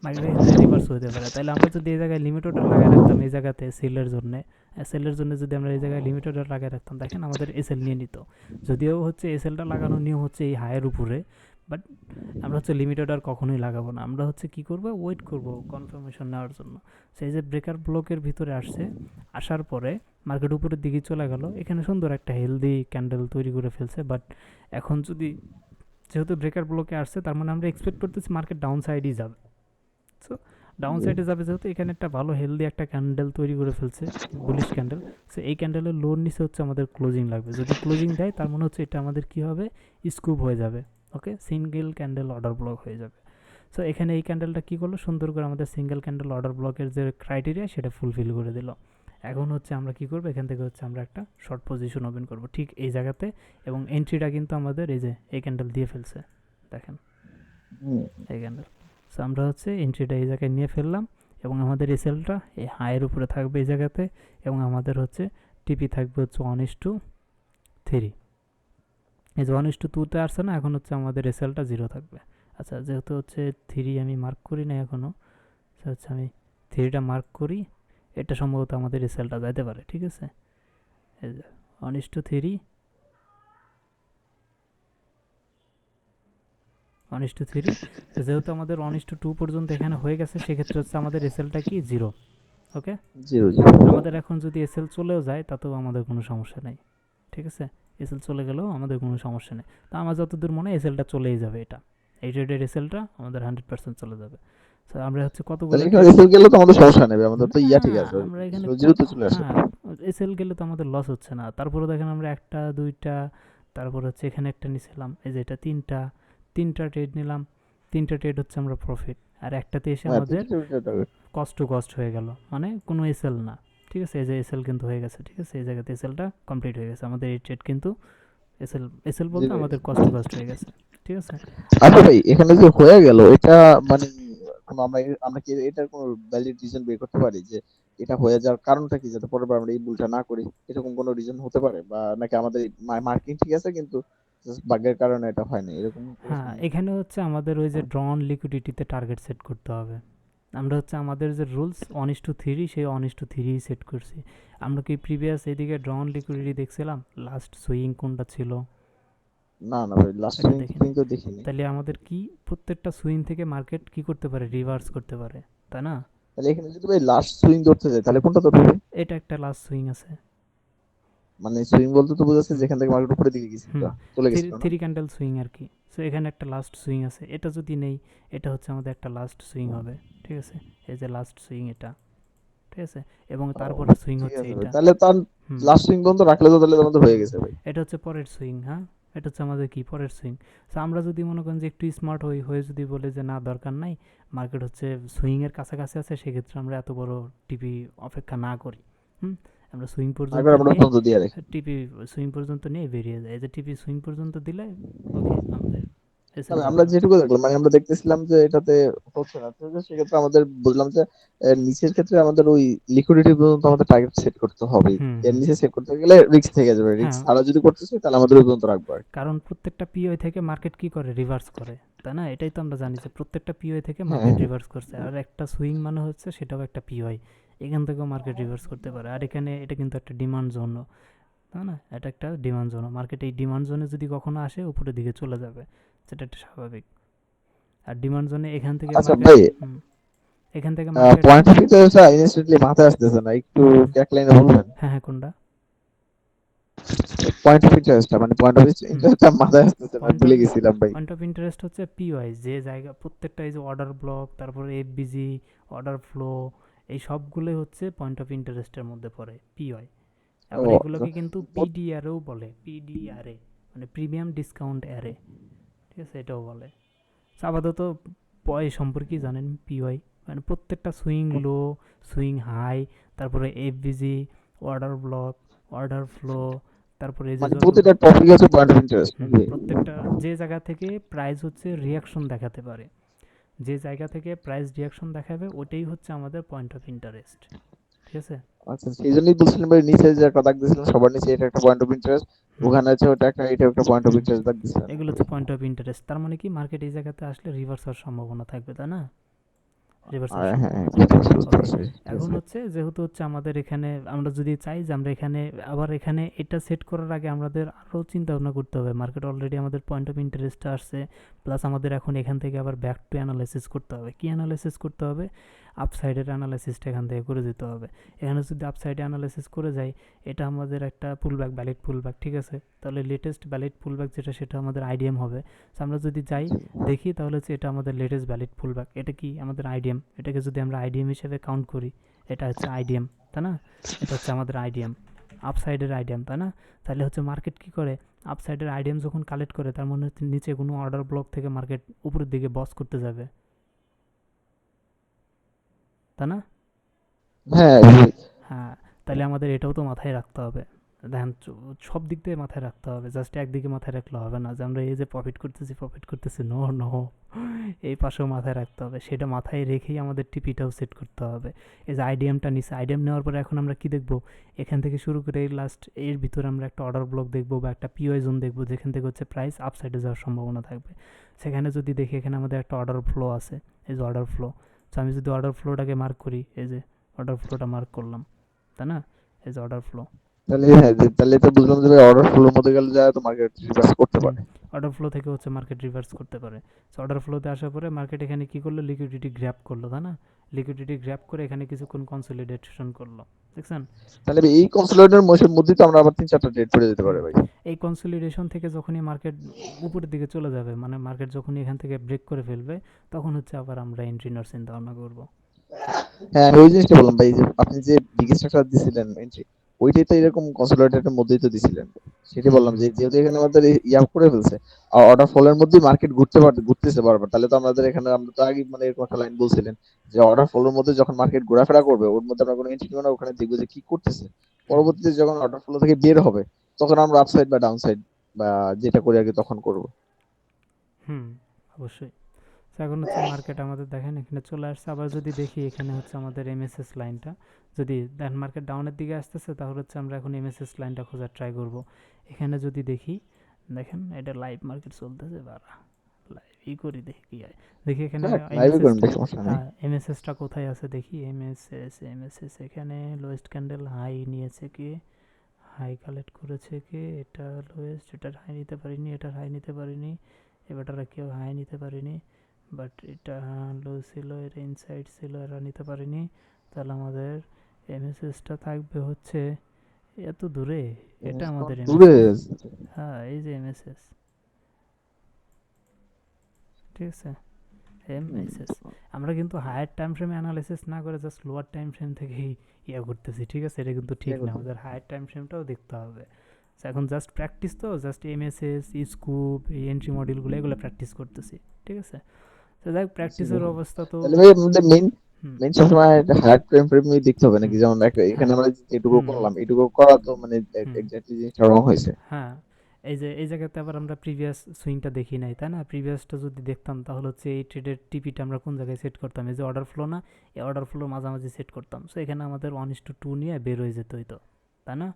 মার্কেট এখান থেকে রিভার্স হতে পারে। তাহলে আমরা যদি এই জায়গায় লিমিট অর্ডার লাগাই রাখতাম এই জায়গাতে সেলের জন্য, সেলের জন্য যদি আমরা এই জায়গায় লিমিট অর্ডার লাগাই রাখতাম, দেখেন আমাদের এসএল নিয়ে নিত। যদিও হচ্ছে এসএলটা লাগানোর নিয়ম হচ্ছে এই হায়ের উপরে, বাট আমরা হচ্ছে লিমিট অর্ডার কখনোই লাগাবো না, আমরা হচ্ছে কি করব, ওয়েট করব কনফার্মেশন নেওয়ার জন্য। সেই যে ব্রেকার ব্লকের ভিতরে আসছে, আসার পরে মার্কেট উপরের দিকে চলে গেল, এখানে সুন্দর একটা হেলদি ক্যান্ডেল তৈরি করে ফেলছে। বাট এখন যদি যেহেতু ব্রেকার ব্লকে আসছে, তার মানে আমরা এক্সপেক্ট করতেছি মার্কেট ডাউন সাইডই যাবে। সো ডাউন সাইডে যাবে যেহেতু, এখানে একটা ভালো হেলদি একটা ক্যান্ডেল তৈরি করে ফেলছে, বুলিশ ক্যান্ডেল। সো এই ক্যান্ডেলের লোর নিচে হচ্ছে আমাদের ক্লোজিং লাগবে। যদি ক্লোজিং দেয় তার মানে হচ্ছে এটা আমাদের কী হবে, স্কুপ হয়ে যাবে। ওকে, সিঙ্গেল ক্যান্ডেল অর্ডার ব্লক হয়ে যাবে। সো এখানে এই ক্যান্ডেলটা কী করলো, সুন্দর করে আমাদের সিঙ্গেল ক্যান্ডেল অর্ডার ব্লকের যে ক্রাইটেরিয়া সেটা ফুলফিল করে দিল। এখন হচ্ছে আমরা কী করবো, এখান থেকে হচ্ছে আমরা একটা শর্ট পজিশন ওপেন করবো ঠিক এই জায়গাতে, এবং এন্ট্রিটা কিন্তু আমাদের এই যে এই ক্যান্ডেল দিয়ে ফেলছে, দেখেন এই ক্যান্ডেল। সো আমরা হচ্ছে এন্ট্রিটা এই জায়গায় নিয়ে ফেললাম, এবং আমাদের এসএলটা এই হাইয়ের উপরে থাকবে এই জায়গাতে, এবং আমাদের হচ্ছে টিপি থাকবে হচ্ছে 1:3। এই যে 1:2-তে আসছে না, এখন হচ্ছে আমাদের এসএলটা 0 থাকবে। আচ্ছা, যেহেতু হচ্ছে 3 আমি মার্ক করি না এখনও, হচ্ছে আমি 3টা মার্ক করি, এটা সম্ভবত আমাদের এসএলটা যাইতে পারে। ঠিক আছে, এই যে 1:3, 1:3। যেহেতু আমাদের 1:2 পর্যন্ত এখানে হয়ে গেছে, সেক্ষেত্রে হচ্ছে আমাদের এসএলটা কি 0। ওকে, 0 আমাদের এখন যদি এসএল চলেও যায় তাতেও আমাদের কোনো সমস্যা নেই। ঠিক আছে, এসএল চলে গেলেও আমাদের কোনো সমস্যা নেই। তা আমার যতদূর মনে হয় এসএলটা চলেই যাবে, এটা এই ট্রেডের এসএলটা আমাদের 100% চলে যাবে। তো আমরা হচ্ছে কতগুলো তাহলে এখানে রেসেল গেলে তো আমাদের সমস্যা নেই, আমাদের তো ইয়া ঠিক আছে, আমরা এখানে 0 তে চলে আসে। হ্যাঁ, এসএল গেলে তো আমাদের লস হচ্ছে না। তারপরে দেখেন আমরা একটা দুইটা, তারপর হচ্ছে এখানে একটা নিছিলাম, এই যে এটা তিনটা ট্রেড নিলাম, তিনটা ট্রেড হচ্ছে আমরা প্রফিট, আর একটাতে এসে হ্যাঁ, আমাদের কস্ট টু কস্ট হয়ে গেল, মানে কোনো এসএল না। ঠিক আছে, এই যে এসএল কিন্তু হয়ে গেছে। ঠিক আছে, এই জায়গাতে এসএলটা কমপ্লিট হয়ে গেছে, আমাদের এই ট্রেড কিন্তু এসএল বলতে আমাদের কস্ট টু কস্ট হয়ে গেছে। ঠিক আছে, আচ্ছা ভাই, এখানে যে হয়ে গেল এটা মানে আমরা আমরা কি এটার কোনো ভ্যালিড রিজন বের করতে পারি যে এটা হয়ে যাওয়ার কারণটা কি, যাতে পরের বার আমরা এই ভুলটা না করি? এরকম কোনো রিজন হতে পারে, বা নাকি আমাদের মার্কিং ঠিক আছে কিন্তু জাস্ট বাগের কারণে এটা হয় না, এরকম কোনো হ্যাঁ, এখানে হচ্ছে আমাদের ওই যে ড্রন লিকুইডিটিতে টার্গেট সেট করতে হবে। আমরা হচ্ছে আমাদের যে রুলস 1:3, সেই 1:3 সেট করছি। আমরা কি প্রিভিয়াস এদিকে ড্রন লিকুইডিটি দেখছিলাম, লাস্ট সুইং কোনটা ছিল? না না ভাই, লাস্ট এটা সুইং দেখিনি। তো দেখিনি। তাহলে আমাদের কি প্রত্যেকটা সুইং থেকে মার্কেট কি করতে পারে, রিভার্স করতে পারে, তাই না? তাহলে এখানে যদি ভাই লাস্ট সুইং ধরতে যাই তাহলে কোনটা ধরতে হবে? এটা একটা লাস্ট সুইং আছে। মানে সুইং বলতে তো বোঝাচ্ছে হুম যেখান থেকে মার্কেট উপরের দিকে গেছিল, হুম চলে গেছিল না? থ্রি ক্যান্ডেল সুইং আর কি। সো এখানে একটা লাস্ট সুইং আছে, এটা যদি নেই, এটা হচ্ছে আমাদের একটা লাস্ট সুইং হবে। ঠিক আছে, এই যে লাস্ট সুইং এটা। ঠিক আছে, এবং ও, তারপরের সুইং ঠিক হচ্ছে আছে ভাই, এটা। তাহলে তার হুম, লাস্ট সুইং পর্যন্ত রাখলে তো তাহলে আমাদের হয়ে গেছে ভাই। এটা হচ্ছে পরের সুইং। হ্যাঁ, এটা হচ্ছে আমাদের কি পরের সুইং। সো আমরা যদি মনে করেন যে একটু স্মার্ট হয়ে যদি বলে যে না দরকার নাই, মার্কেট হচ্ছে সুইংয়ের কাছাকাছি আছে, সেক্ষেত্রে আমরা এত বড় টিপি অপেক্ষা না করি। হুম, আমরা সুইং পর্যন্ত একবার আমরা নিয়ে, পর্যন্ত দিয়ে রাখি। টিপি সুইং পর্যন্ত নিয়ে বেরিয়ে যায়। এই যে টিপি সুইং পর্যন্ত দিলে ওকে, আমাদের এসএল তবে যাবে আমরা না। যেটুকু দেখলাম, মানে আমরা দেখতেছিলাম যে এটাতে হচ্ছে না, তো সেক্ষেত্রে আমাদের বুঝলাম যে নিচের ক্ষেত্রে আমাদের ওই লিকুইডিটি পর্যন্ত আমাদের টার্গেট সেট করতে হবে। হুম এর হুম নিচে সেট করতে গেলে রিস্ক থেকে যাবে, রিস্ক হ্যাঁ, ছাড়া যদি করতেছি তাহলে আমাদের ওই পর্যন্ত রাখবো আর কি। কারণ প্রত্যেকটা পিওই থেকে মার্কেট কি করে, রিভার্স করে, তাই না? এটাই তো আমরা জানি যে প্রত্যেকটা পিওই থেকে হ্যাঁ মার্কেট হ্যাঁ রিভার্স করছে, আর একটা সুইং মানে হচ্ছে সেটাও একটা পিওই, এখান থেকেও মার্কেট রিভার্স করতে পারে। আর এখানে এটা কিন্তু একটা ডিমান্ড জোন, তাই না? এটা একটা ডিমান্ড জোন, মার্কেট এই ডিমান্ড জোনে যদি কখনো আসে উপরের দিকে চলে যাবে, যেটা একটা স্বাভাবিক। আর ডিমান্ড জোনে এখান থেকে আচ্ছা মার্কেট, ভাই, এখান থেকে মার্কেট, পয়েন্ট অফ ভিউটা ইনস্ট্যান্টলি মাথায় আসতেছে না, একটু হুম, এক লাইনে বলবেন? হ্যাঁ হ্যাঁ, কোনটা? পয়েন্ট অফ ইন্টারেস্টটা, মানে পয়েন্ট অফ হুম, ইন্টারেস্টটা মাথায় আসতেছে না, পয়েন্ট অফ ভুলে গেছিলাম ভাই। পয়েন্ট অফ ইন্টারেস্ট হচ্ছে পিওয়াই, যে জায়গা প্রত্যেকটা এই যে অর্ডার ব্লক, তারপরে এফবিজি, অর্ডার ফ্লো, এই সবগুলোই হচ্ছে পয়েন্ট অফ ইন্টারেস্টের মধ্যে পড়ে, পিওয়াই। ও আবার আচ্ছা। এগুলোকে কিন্তু পিডিআরও বলে, পিডিআরএ মানে প্রিমিয়াম ডিসকাউন্ট অ্যারে। ঠিক আছে, এটাও বলে। So, আপাতত পয় সম্পর্কেই জানেন পিওয়াই, মানে প্রত্যেকটা সুইং লো, সুইং হাই, তারপরে FBG, order block, order flow, তারপরে এই যে মানে যতগুলো, প্রতিটা টপিক হচ্ছে পয়েন্ট অফ ইন্টারেস্ট নাকি? প্রত্যেকটা যে জায়গা থেকে প্রাইস হচ্ছে রিয়াকশন দেখাতে পারে, যে জায়গা থেকে প্রাইস রিয়াকশন দেখাবে ওটাই হচ্ছে আমাদের পয়েন্ট অফ ইন্টারেস্ট। ঠিক আছে, আচ্ছা, সেই জন্যই বলছিলাম ভাই, নিচে যে একটা দাগ দিয়েছিলেন সবার নিচে, এটা একটা পয়েন্ট অফ ইন্টারেস্ট, হুম ওখানে আছে ওটা একটা, এটা একটা পয়েন্ট অফ হুম ইন্টারেস্ট দাগ দিয়েছিলেন এগুলো নাকি হচ্ছে ভাই? Point of interest. তার মানে কি মার্কেট এই জায়গাতে আসলে রিভার্স হওয়ার সম্ভাবনা থাকবে, তাই না? রিভার্স হওয়ার হ্যাঁ হ্যাঁ, সম্ভাবনা বুঝতে থাকবে। পারছি বুঝতে ওকে, পারছি, ঠিক এখন আছে। হচ্ছে যেহেতু হচ্ছে আমাদের এখানে আমরা যদি চাই যে আমরা এখানে আবার এখানে এটা সেট করার আগে আমাদের আরও চিন্তা ভাবনা করতে হবে। মার্কেট অলরেডি আমাদের পয়েন্ট অফ ইন্টারেস্ট আসছে, প্লাস আমাদের এখন এখান থেকে আবার ব্যাক টু অ্যানালাইসিস করতে হবে। কি অ্যানালাইসিস করতে হবে? আপসাইডের অ্যানালাইসিসটা এখান থেকে করে দিতে হবে। এখানে যদি আপসাইডে অ্যানালাইসিস করে যাই, এটা আমাদের একটা পুলব্যাক, ভ্যালিড পুলব্যাক, ঠিক আছে? তাহলে লেটেস্ট ভ্যালিড পুলব্যাক যেটা, সেটা আমাদের আইডিএম হবে। সো আমরা যদি যাই দেখি, তাহলে হচ্ছে এটা আমাদের লেটেস্ট ভ্যালিড পুলব্যাক। এটা কি আমাদের আইডিএম, এটাকে যদি আমরা আইডিএম হিসেবে কাউন্ট করি, এটা হচ্ছে আইডিএম, তাই না? এটা হচ্ছে আমাদের আইডিএম, আপসাইডের আইডিএম, তাই না? তাহলে হচ্ছে মার্কেট কি করে, আপসাইডের আইডিএম যখন কালেক্ট করে, তার মানে হচ্ছে নিচে কোনো অর্ডার ব্লক থেকে মার্কেট উপরের দিকে বস করতে যাবে, তাই না? হ্যাঁ হ্যাঁ, তাহলে আমাদের এটাও তো মাথায় রাখতে হবে। দেখেন, সব দিক দিয়ে মাথায় রাখতে হবে, জাস্ট একদিকে মাথায় রাখলে হবে না যে আমরা এই যে প্রফিট করতেছি, নো নো, এই পাশেও মাথায় রাখতে হবে। সেটা মাথায় রেখেই আমাদের টিপিটাও সেট করতে হবে। এই যে আইডিএমটা নিচ্ছে, আইডিএম নেওয়ার পরে এখন আমরা কি দেখবো, এখান থেকে শুরু করে লাস্ট এর ভিতরে আমরা একটা অর্ডার ব্লক দেখবো বা একটা পিওয়াই জোন দেখবো, যেখান থেকে হচ্ছে প্রাইস আপসাইডে যাওয়ার সম্ভাবনা থাকবে। সেখানে যদি দেখি এখানে আমাদের একটা অর্ডার ফ্লো আছে, এই যে অর্ডার ফ্লো। তো আমি যদি অর্ডার ফ্লোটাকে মার্ক করি, এই যে অর্ডার ফ্লোটা মার্ক করলাম, তাই না? এই যে অর্ডার ফ্লো। তাহলে হ্যাঁ তাহলে তো বুঝলাম যে অর্ডার ফ্লোর মধ্যে গেলে যায় তো মার্কেট রিভার্স করতে হুম, পারে। অর্ডার ফ্লো থেকে হচ্ছে মার্কেট রিভার্স করতে পারে। সো অর্ডার ফ্লোতে আসার পরে মার্কেট এখানে কি করলো, লিকুইডিটি গ্র্যাব করলো, তাই না? লিকুইডিটি গ্র্যাব করে এখানে কিছুক্ষণ কনসলিডেশন করলো, দেখছেন? তাহলে এই কনসোলিডেটের মধ্যেই তো আমরা আবার 3-4টা ট্রেড করে যেতে পারি হুম, ভাই। এই কনসলিডেশন থেকে যখনই মার্কেট উপরের দিকে চলে যাবে, মানে মার্কেট যখনই এখান থেকে ব্রেক করে ফেলবে, তখন হচ্ছে আবার আমরা এন্ট্রি নেওয়ার চিন্তা ভাবনা করবো। হ্যাঁ আমি ওই জিনিসটা বললাম ভাই, যে আপনি যে বিগেস্ট একটা দিছিলেন এন্ট্রি, ওইটাই তো এরকম কনসোলিডেটের মধ্যেই তো দিছিলেন। সেটাই হুম বললাম হুম যে যেহেতু এখানে আমাদের ইয়া করে ফেলছে, আর অর্ডার ফলের মধ্যে মার্কেট ঘুরতেছে বারবার, তাহলে তো আমাদের এখানে, আমরা তো আগে মানে এরকম একটা লাইন বলছিলেন যে অর্ডার ফলের মধ্যে যখন মার্কেট ঘোরাফেরা করবে, ওর মধ্যে আমরা কোনো এন্ট্রি নিব না, ওখানে দেখবো যে কি করতেছে। হুম পরবর্তীতে যখন অর্ডার ফলো থেকে বের হবে, তখন আমরা আপসাইড বা ডাউনসাইড বা যেটা করি আর কি তখন করবো। হুম, অবশ্যই। তো এখন হচ্ছে মার্কেট আমাদের দেখেন এখানে চলে আসছে। আবার যদি দেখি এখানে হচ্ছে আমাদের এমএসএস লাইনটা, যদি দেখেন মার্কেট ডাউনের দিকে আসতেছে, তাহলে হচ্ছে আমরা এখন এমএসএস লাইনটা খোঁজার ট্রাই করব। এখানে যদি দেখি, দেখেন এটা লাইভ মার্কেট চলতেছে, বারা লাইভই করি, দেখি কি হয়। দেখি এখানে হ্যাঁ লাইভে করুন এমএসএসটা, ভাই, সমস্যা নেই। হ্যাঁ এমএসএসটা কোথায় আছে দেখি। এমএসএস এখানে লোয়েস্ট ক্যান্ডেল হাই নিয়েছে কি, হাই কালেক্ট করেছে কি, এটা লোয়েস্ট, এটার হাই নিতে পারিনি, এটার হাই নিতে পারিনি, এবারটা কেউ হাই নিতে পারিনি, বাট এটা লো ছিল, এটা ইনসাইড ছিল, এরা নিতে পারিনি। তাহলে আমাদের এমএসএসটা থাকবে হচ্ছে এত দূরে, এটা আমাদের দূরে। এমএসএস। হ্যাঁ, এই যে এমএসএস, ঠিক আছে, এমএসএস। আমরা কিন্তু হায়ার টাইম ফ্রেমে অ্যানালাইসিস না করে জাস্ট লোয়ার টাইম ফ্রেম থেকেই ইয়া করতেছি, ঠিক আছে? এটা কিন্তু ঠিক না, আমাদের হায়ার টাইম ফ্রেমটাও দেখতে হবে। So এখন জাস্ট প্র্যাকটিস, তো জাস্ট এমএসএস, স্কুপ, এই এন্ট্রি মডিউলগুলো এগুলো প্র্যাকটিস করতেছি, ঠিক আছে? তো যাই হোক, প্র্যাকটিসের অবস্থা তো। তাহলে ভাই আমাদের মেইন হুম মেইন সবসময় হার্ড ফ্রেম ফ্রেমই দেখতে হবে নাকি? হুম যেমন এখানে হ্যাঁ আমরা যেটুকু হুম হুম করলাম, এটুকু করা তো মানে হুম এক্স্যাক্টলি জিনিসটা রং হয়েছে। হ্যাঁ, এই যে এই জায়গাতে আবার আমরা প্রিভিয়াস সুইংটা দেখি নাই, তাই না? প্রিভিয়াসটা যদি দেখতাম, তাহলে হচ্ছে এই ট্রেডের টিপিটা আমরা কোন জায়গায় সেট করতাম, এই যে অর্ডার ফ্লো না, এই অর্ডার ফ্লো মাঝামাঝি সেট করতাম। সো এখানে আমাদের 1:2 নিয়ে বের হয়ে যেত হইতো, তাই না?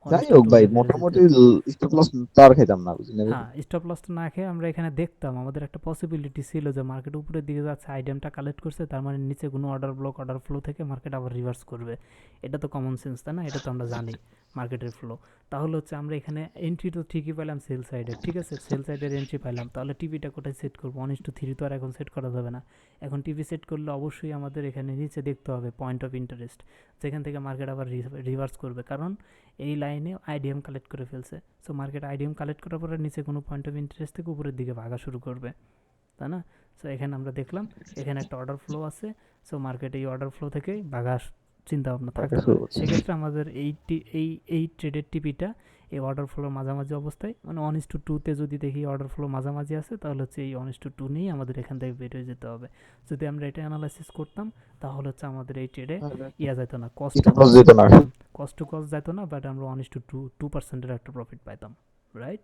ওয়ান যাই ইস টু হোক টু ভাই, নিয়ে বের হয়ে যেতে মোটামুটি হতো। স্টপ লস তার খেতাম না, বুঝলি না ভাই? হ্যাঁ, স্টপ লসটা না খেয়ে আমরা এখানে দেখতাম, আমাদের একটা পসিবিলিটি ছিল যে মার্কেট উপরের দিকে যাচ্ছে, আইটেমটা কালেক্ট করছে, তার মানে নিচে কোনো অর্ডার ব্লক, অর্ডার ফ্লো থেকে মার্কেট আবার রিভার্স করবে। এটা তো কমন সেন্স, তাই না? এটা তো আমরা জানি মার্কেটের ফ্লো। তাহলে হচ্ছে আমরা এখানে এন্ট্রি তো ঠিকই পেলাম সেল সাইডের, ঠিক আছে, সেল সাইডের এন্ট্রি পাইলাম। তাহলে টিভিটা কোথায় সেট করবো? 1:3 তো আর এখন সেট করা যাবে না। এখন টিভি সেট করলে অবশ্যই আমাদের এখানে নিচে দেখতে হবে পয়েন্ট অফ ইন্টারেস্ট, যেখান থেকে মার্কেট আবার রিভার্স করবে, কারণ এই লাইনে আইডিএম কালেক্ট করে ফেলছে। সো মার্কেট আইডিএম কালেক্ট করার পরে নিচে কোনো পয়েন্ট অফ ইন্টারেস্ট থেকে উপরের দিকে ভাগা শুরু করবে, তাই না? সো এখানে আমরা দেখলাম এখানে একটা অর্ডার ফ্লো আছে। সো মার্কেট এই অর্ডার ফ্লো থেকে ভাগা চিন্তা ভাবনা থাকতে পারে। সেক্ষেত্রে আমাদের এই ট্রেডের টিপিটা এই অর্ডার ফ্লোর মাঝামাঝি অবস্থায়, মানে 1:2-তে যদি দেখি অর্ডার ফ্লো মাঝামাঝি আছে, তাহলে হচ্ছে এই 1:2 নিয়েই আমাদের এখান থেকে বের হয়ে যেতে হবে। যদি আমরা এটা অ্যানালাইসিস করতাম, তাহলে হচ্ছে আমাদের এই ট্রেডে ইয়া যেত না, cost to stop loss cost. যেত না। কস্ট টু কস্ট যেত না, বাট আমরা 1:2% একটা প্রফিট পাইতাম, রাইট?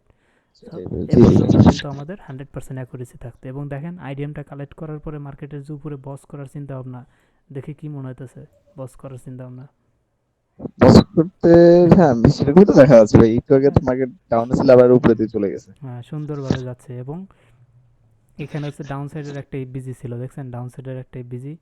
সো এ জি জি পর্যন্ত জি। কিন্তু আমাদের 100% অ্যাকুরেসি থাকতো। এবং দেখেন আইডিএমটা কালেক্ট করার পরে মার্কেটের যে উপরে বস করার চিন্তা ভাবনা, দেখে কি মনে হইতেছে বস করার চিন্তা ভাবনা? বস করতে, হ্যাঁ সেরকমই তো দেখা যাচ্ছে ভাই, একটু আগে তো মার্কেট ডাউনে ছিল আবার উপরে দিয়ে চলে গেছে। হ্যাঁ, সুন্দরভাবে যাচ্ছে। এবং এখানে হচ্ছে ডাউন সাইডের একটা এফবিজি ছিল, দেখছেন ডাউন সাইডের একটা এফবিজি,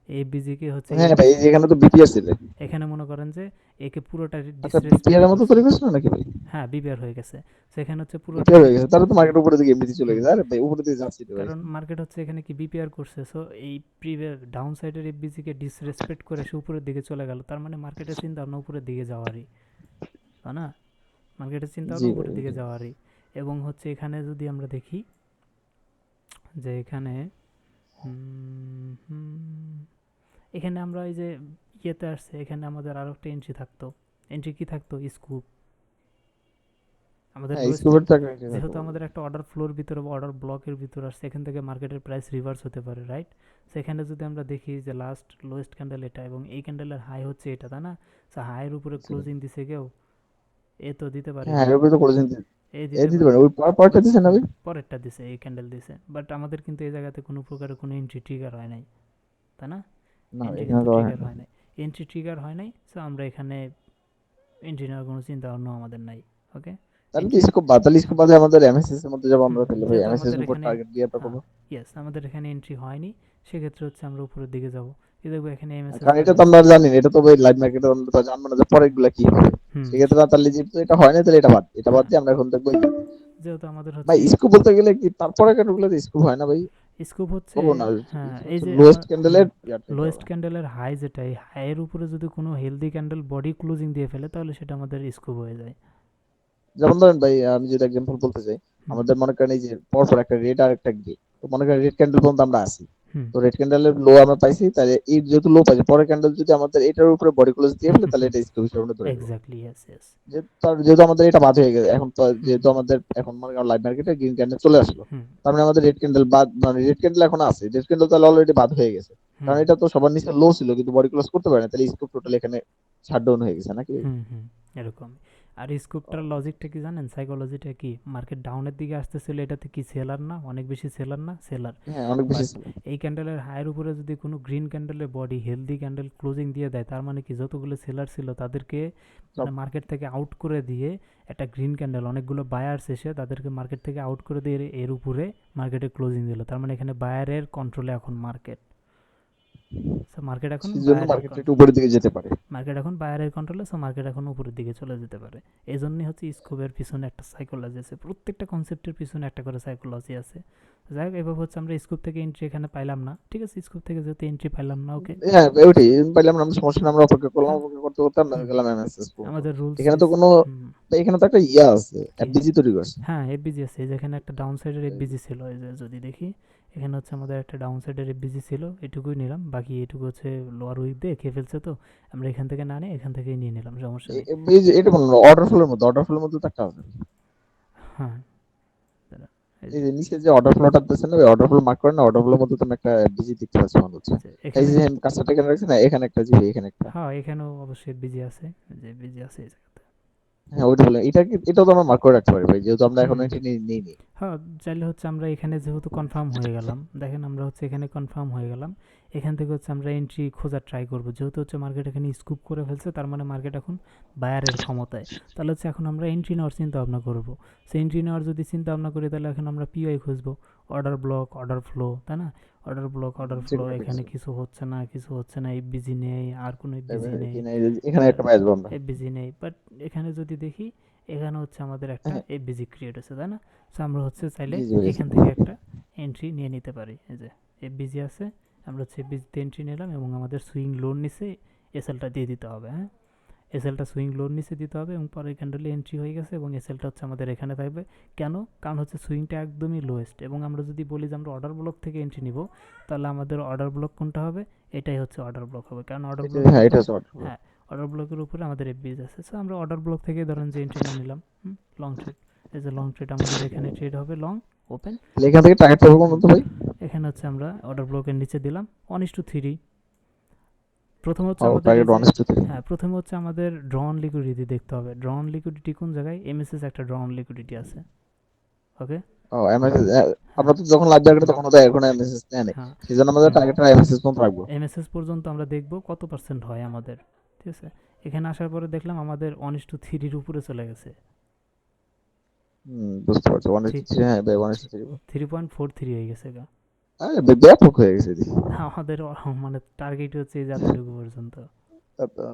এই এফবিজিকে হচ্ছে হ্যাঁ এই, ভাই, এই যে এখানে তো বিপিএস ছিল। এখানে মনে করেন যে একে পুরোটা আচ্ছা, ডিসরেসপেক্ট বিপিআর এর মতো করছে। তৈরি করছিল নাকি ভাই? হ্যাঁ, বিপিআর হয়ে গেছে। সেখানে হচ্ছে পুরোটা বিপিআর হয়ে গেছে, তাহলে তো মার্কেট উপরের দিকে এমনিতে চলে হুম গেছে। আরে ভাই উপরের দিকে যাচ্ছি তো ভাই। কারণ মার্কেট হচ্ছে এখানে কি বিপিআর করছে, সো এই ডাউন সাইডের এফবিজিকে ডিসরেসপেক্ট করে সে উপরের দিকে চলে গেল, তার মানে মার্কেটের চিন্তা ভাবনা উপরের দিকে যাওয়ারই, তাই না? মার্কেটের চিন্তা জি ভাবনা ভাই, উপরের দিকে জি। যাওয়ারই। এবং হচ্ছে এখানে যদি আমরা দেখি যে এখানে এখানে আমরা এই যে ইয়েতে আসছে, এখানে আমাদের আরও একটা এন্ট্রি থাকতো। এন্ট্রি কি থাকতো? স্কুপ। আমাদের হ্যাঁ, লোয়েস্ট, স্কুপের টাকা কি থাকতে যেহেতু পারে। আমাদের একটা অর্ডার ফ্লোর ভিতরে বা অর্ডার ব্লকের ভিতরে আসছে, এখান থেকে মার্কেটের প্রাইস রিভার্স হতে পারে, রাইট? সেখানে যদি আমরা দেখি যে লাস্ট লোয়েস্ট ক্যান্ডেল এটা এবং এই ক্যান্ডেলের হাই হচ্ছে এটা, তাই না? সো হাইয়ের উপরে জি ভাই। ক্লোজিং দিছে কেউ? এ তো দিতে হ্যাঁ, পারেনি। এর উপরে তো করেছেন। এ এ দিতে দিতে পারেন, পারেনি। ওই পরেরটা বাট দিছেন না ভাই? পরেরটা দিছে, এই ক্যান্ডেল দিছে, বাট আমাদের কিন্তু এই জায়গাতে কোনো প্রকারের কোনো এন্ট্রি ট্রিগার হয় নাই, তাই না? না, এন্ট্রি এখানে কিন্তু তো হয় ট্রিগার না। হয় নাই। এন্ট্রি ট্রিগার হয় নাই, সো আমরা এখানে এন্ট্রি নেওয়ার কোনো চিন্তা ভাবনা আমাদের নাই। ওকে, তাহলে তো এন্ট্রি স্কোপ বাদ, তাহলে স্কোপ বাদে আমাদের এমএসএস এর মধ্যে যাবো আমরা, তাহলে ভাই যেহেতু এমএসএস আমাদের এর উপর এখানে, টার্গেট দিয়ে হ্যাঁ, করবো। ইয়েস, আমাদের এখানে এন্ট্রি হয়নি, সেক্ষেত্রে হচ্ছে আমরা উপরের দিকে যাব। এই দেখবো এখানে এমএসএস কারণ এটা তো লেভেল। আমরা জানি না, এটা তো ভাই লাইভ মার্কেটে আমরা তো জানবো না যে পরের গুলা কি হবে। হুম সেক্ষেত্রে তাহলে যেহেতু এটা হয় না, তাহলে এটা বাদ হ্যাঁ, দিয়ে আমরা এখন দেখবো যেহেতু আমাদের ভাই হচ্ছে স্কোপ বলতে গেলে কি তারপরে ক্যান্ডেলগুলোতে স্কোপ হয় না ভাই? স্কোপ হচ্ছে, বলবো না, হ্যাঁ, এটা এই হচ্ছে যে লোয়েস্ট ক্যান্ডেলের ইয়ারটা দিতে লোয়েস্ট হবে। ক্যান্ডেলের হাই যেটা, এই হাইয়ের উপরে যদি কোনো হেলদি ক্যান্ডেল বডি ক্লোজিং দিয়ে ফেলে তাহলে সেটা আমাদের স্কোপ হয়ে যায়। যেমন ধরেন ভাই, আমি যদি এক্সাম্পল বলতে চাই, হুম আমাদের মনে করেন এই যে পরপর একটা রেড আর একটা গ্রে, তো মনে করেন রেড ক্যান্ডেল পর্যন্ত আমরা আসি, হুম তো রেড ক্যান্ডেলের লো আমরা পাইছি, তাহলে এই যেহেতু লো পাইছি, পরের ক্যান্ডেল যদি আমাদের এটার উপরে বডি ক্লোজ দিয়ে ফেলে, তাহলে এটা স্কিপ হিসেবে আমরা ধরে নেবো। Exactly, yes yes. যেহেতু আমাদের এটা বাদ হয়ে গেছে এখন, তো হুম যেহেতু আমাদের এখন মনে করেন লাইভ মার্কেটে গ্রিন ক্যান্ডেল চলে আসলো, হুম তার মানে আমাদের রেড ক্যান্ডেল বাদ, মানে রেড ক্যান্ডেল এখন আছে, রেড ক্যান্ডেল তাহলে অলরেডি বাদ হয়ে গেছে। হুম কারণ এটা তো সবার নিচে লো ছিল কিন্তু বডি ক্লোজ করতে পারে না, তাহলে স্কিপ টোটাল এখানে শাটডাউন হয়ে গেছে নাকি? হুম এরকম। আর এই স্কুপটার লজিকটা কি জানেন? সাইকোলজিটা কি? মার্কেট ডাউনের দিকে আসতেছিল, এটাতে কি সেলার না? অনেক বেশি সেলার না? সেলার। হ্যাঁ, অনেক বেশি বাট ছিল। এই ক্যান্ডেলের হাইয়ের উপরে যদি কোনো গ্রিন ক্যান্ডেলের বডি হেলদি ক্যান্ডেল ক্লোজিং দিয়ে দেয়, তার মানে কি যতগুলো সেলার ছিল তাদেরকে সব মানে মার্কেট থেকে আউট করে দিয়ে, একটা গ্রিন ক্যান্ডেল অনেকগুলো বায়ার্স এসে তাদেরকে মার্কেট থেকে আউট করে দিয়ে এর উপরে মার্কেটে ক্লোজিং দিল, তার মানে এখানে বায়ারের কন্ট্রোলে এখন মার্কেট। সো মার্কেট এখন সেই জন্য বায়ারের মার্কেট একটু উপরের দিকে যেতে পারে। মার্কেট এখন বায়ারের কন্ট্রোলে, সো মার্কেট এখন উপরের দিকে চলে যেতে পারে। এই জন্যই হচ্ছে স্কোপের পিছনে একটা সাইকোলজি আছে, প্রত্যেকটা কনসেপ্টের পিছনে একটা করে সাইকোলজি আছে। যাই হোক, এভাবে হচ্ছে আমরা স্কোপ থেকে এন্ট্রি এখানে পাইলাম না, ঠিক আছে? স্কোপ থেকে যেহেতু এন্ট্রি পাইলাম না, ওকে, হ্যাঁ, ওইটাই পাইলাম না, আমরা সমস্যা নেই, আমরা অপেক্ষা করলাম, হ্যাঁ, অপেক্ষা করতে করতে আমরা হুম গেলাম এমএসএস পর্যন্ত। আমাদের রুলস এখানে তো ইজ, কোনো, হুম এখানে তো একটা ইয়া আছে, কি, এফবিজি তৈরি করছে। হ্যাঁ, এফবিজি আছে, এই যেখানে একটা ডাউন সাইডের এফবিজি ছিল, এই যে যদি দেখি এখানে হচ্ছে আমাদের একটা ডাউন সাইডের এফবিজি ছিল, এটুকুই নিলাম, বাকি এটুকু হচ্ছে লোয়ার উইক দিয়ে খেয়ে ফেলছে, তো আমরা এখান থেকে না নিয়ে এখান থেকেই নিয়ে নিলাম, সমস্যা নেই। এটা বলুন অর্ডার ফ্লোর মধ্যে, অর্ডার ফ্লোর মধ্যে তো একটা আছে। হ্যাঁ, দাঁড়া, এই এই যে যে নিচে যে অর্ডার ফ্লোটা দিতেছেন না, ওই অর্ডার ফ্লো মার্ক করেন না, অর্ডার ফ্লোর মধ্যে তো আমি একটা এফবিজি দেখতে পাচ্ছি মনে হচ্ছে। এই এখানে, যে কাজটা এখানে রাখছি না, এখানে একটা জি, এখানে একটা। হ্যাঁ, এখানেও অবশ্যই বিজি আছে, যে বিজি আছে এই জায়গাতে। হ্যাঁ, ওইটা বললাম, এটা কি, এটাও তো আমরা মার্ক করে রাখতে পারি ভাই, যেহেতু আমরা এখন হুম এটা নিই। হ্যাঁ, চাইলে হচ্ছে আমরা এখানে যেহেতু কনফার্ম হয়ে গেলাম, দেখেন আমরা হচ্ছে এখানে কনফার্ম হয়ে গেলাম, এখান থেকে হচ্ছে আমরা এন্ট্রি খোঁজার ট্রাই করব, যেহেতু হচ্ছে মার্কেট এখানে স্কুপ করে ফেলছে, তার মানে মার্কেট এখন বায়ারের ক্ষমতায়। তাহলে হচ্ছে এখন আমরা এন্ট্রি নেওয়ার চিন্তা ভাবনা করবো। সো এন্ট্রি নেওয়ার যদি চিন্তা ভাবনা করি, তাহলে এখন আমরা পিওআই খুঁজবো, অর্ডার ব্লক, অর্ডার ফ্লো, তাই না? অর্ডার ব্লক, অর্ডার ফ্লো, যেকোনো একটা এখানে কিছু কিছু হচ্ছে না, এফবিজি নেই, আর কোনো এফবিজি নেই, এখানে একটা পাই আসবো আমরা। এফবিজি নেই, বাট এখানে যদি দেখি এখানে হচ্ছে আমাদের একটা হ্যাঁ, এফবিজি ক্রিয়েট হয়েছে, তাই না? সো আমরা হচ্ছে চাইলে জি জি ভাই। এখান থেকে একটা এন্ট্রি নিয়ে নিতে পারি, এই যে এফবিজি আছে, আমরা হচ্ছে এফবিজিতে এন্ট্রি নিলাম এবং আমাদের সুইং লোন নিচে এসএলটা দিয়ে দিতে হবে, হ্যাঁ, এসএলটা সুইং লোন নিচে দিতে হবে, এবং পরে ক্যান্ডেলে এন্ট্রি হয়ে গেছে এবং এসএলটা হচ্ছে আমাদের এখানে থাকবে। কেন? কারণ হচ্ছে সুইংটা একদমই লোয়েস্ট, এবং আমরা যদি বলি যে আমরা অর্ডার ব্লক থেকে এন্ট্রি নিব, তাহলে আমাদের অর্ডার ব্লক কোনটা হবে? এটাই হচ্ছে অর্ডার ব্লক হবে, কারণ অর্ডার এটা, ব্লকের হ্যাঁ, উপর, এটা শর্ট। হ্যাঁ, অর্ডার ব্লকের উপরে আমাদের এফবিজ আছে, সো আমরা অর্ডার ব্লক থেকে ধরেন যে এন্ট্রি নিয়ে নিলাম, লং ট্রেড, এই যে লং ট্রেড আমাদের এখানে ট্রেড হবে লং ওপেন। তাহলে এখান থেকে টার্গেট পাবো কোন তো ভাই? এখানে হচ্ছে আমরা অর্ডার ব্লকের নিচে দিলাম 1:3। প্রথম হচ্ছে ও, আমাদের এই টার্গেট যে, 1:3। হ্যাঁ, প্রথমে হচ্ছে আমাদের ড্রন লিকুইডিটি দেখতে হবে, ড্রন লিকুইডিটি কোন জায়গায়? এমএসএস একটা ড্রন লিকুইডিটি আছে, ওকে, ও, এমএসএস, হ্যাঁ, আমরা তো যখন লাইভ রাখবো তখন তো এখন এমএসএস নেয় না, হ্যাঁ, সেজন্য আমাদের টার্গেটটা এমএসএস পর্যন্ত রাখবো। এমএসএস পর্যন্ত আমরা দেখব কত পার্সেন্ট হয় আমাদের, ঠিক আছে? এখানে আসার পরে দেখলাম আমাদের 1:3 উপরে চলে গেছে, বুঝতে পারছি, থ্রি 1:3, হ্যাঁ ভাই 1:3। 3.43 হয়ে গেছে গা। আরে ব্যাপক হয়ে গেছে এদিকে। আমাদের মানে টার্গেট হচ্ছে এই যতটুকু পর্যন্ত, তা তো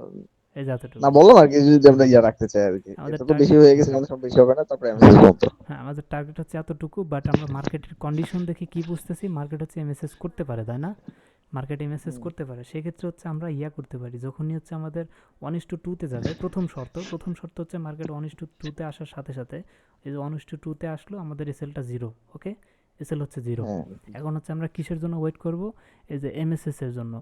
এই যে না এতটুকু। বললাম আর কি, যদি আমরা ইয়া রাখতে চাই আর কি, আমাদের এটা তো বেশি টার্গেট, হয়ে গেছে, আমাদের সব বেশি হবে না, তারপরে এমএসএস বলতো। হ্যাঁ আমাদের টার্গেট হচ্ছে এতটুকু, বাট আমরা মার্কেটের কন্ডিশন দেখে কি বুঝতেছি, মার্কেট হচ্ছে এমএসএস করতে পারে, তাই না? মার্কেট এমএসএস করতে পারে, সেক্ষেত্রে হচ্ছে আমরা ইয়া করতে পারি, যখনই হচ্ছে আমাদের 1:2 যাবে, প্রথম শর্ত হচ্ছে মার্কেট 1:2 আসার সাথে সাথে, এই যে 1:2 আসলো আমাদের এসএলটা জিরো, ওকে, এসএল হচ্ছে জিরো। হ্যাঁ এখন হচ্ছে আমরা কিসের জন্য ওয়েট করব, এই যে এমএসএস এর জন্য,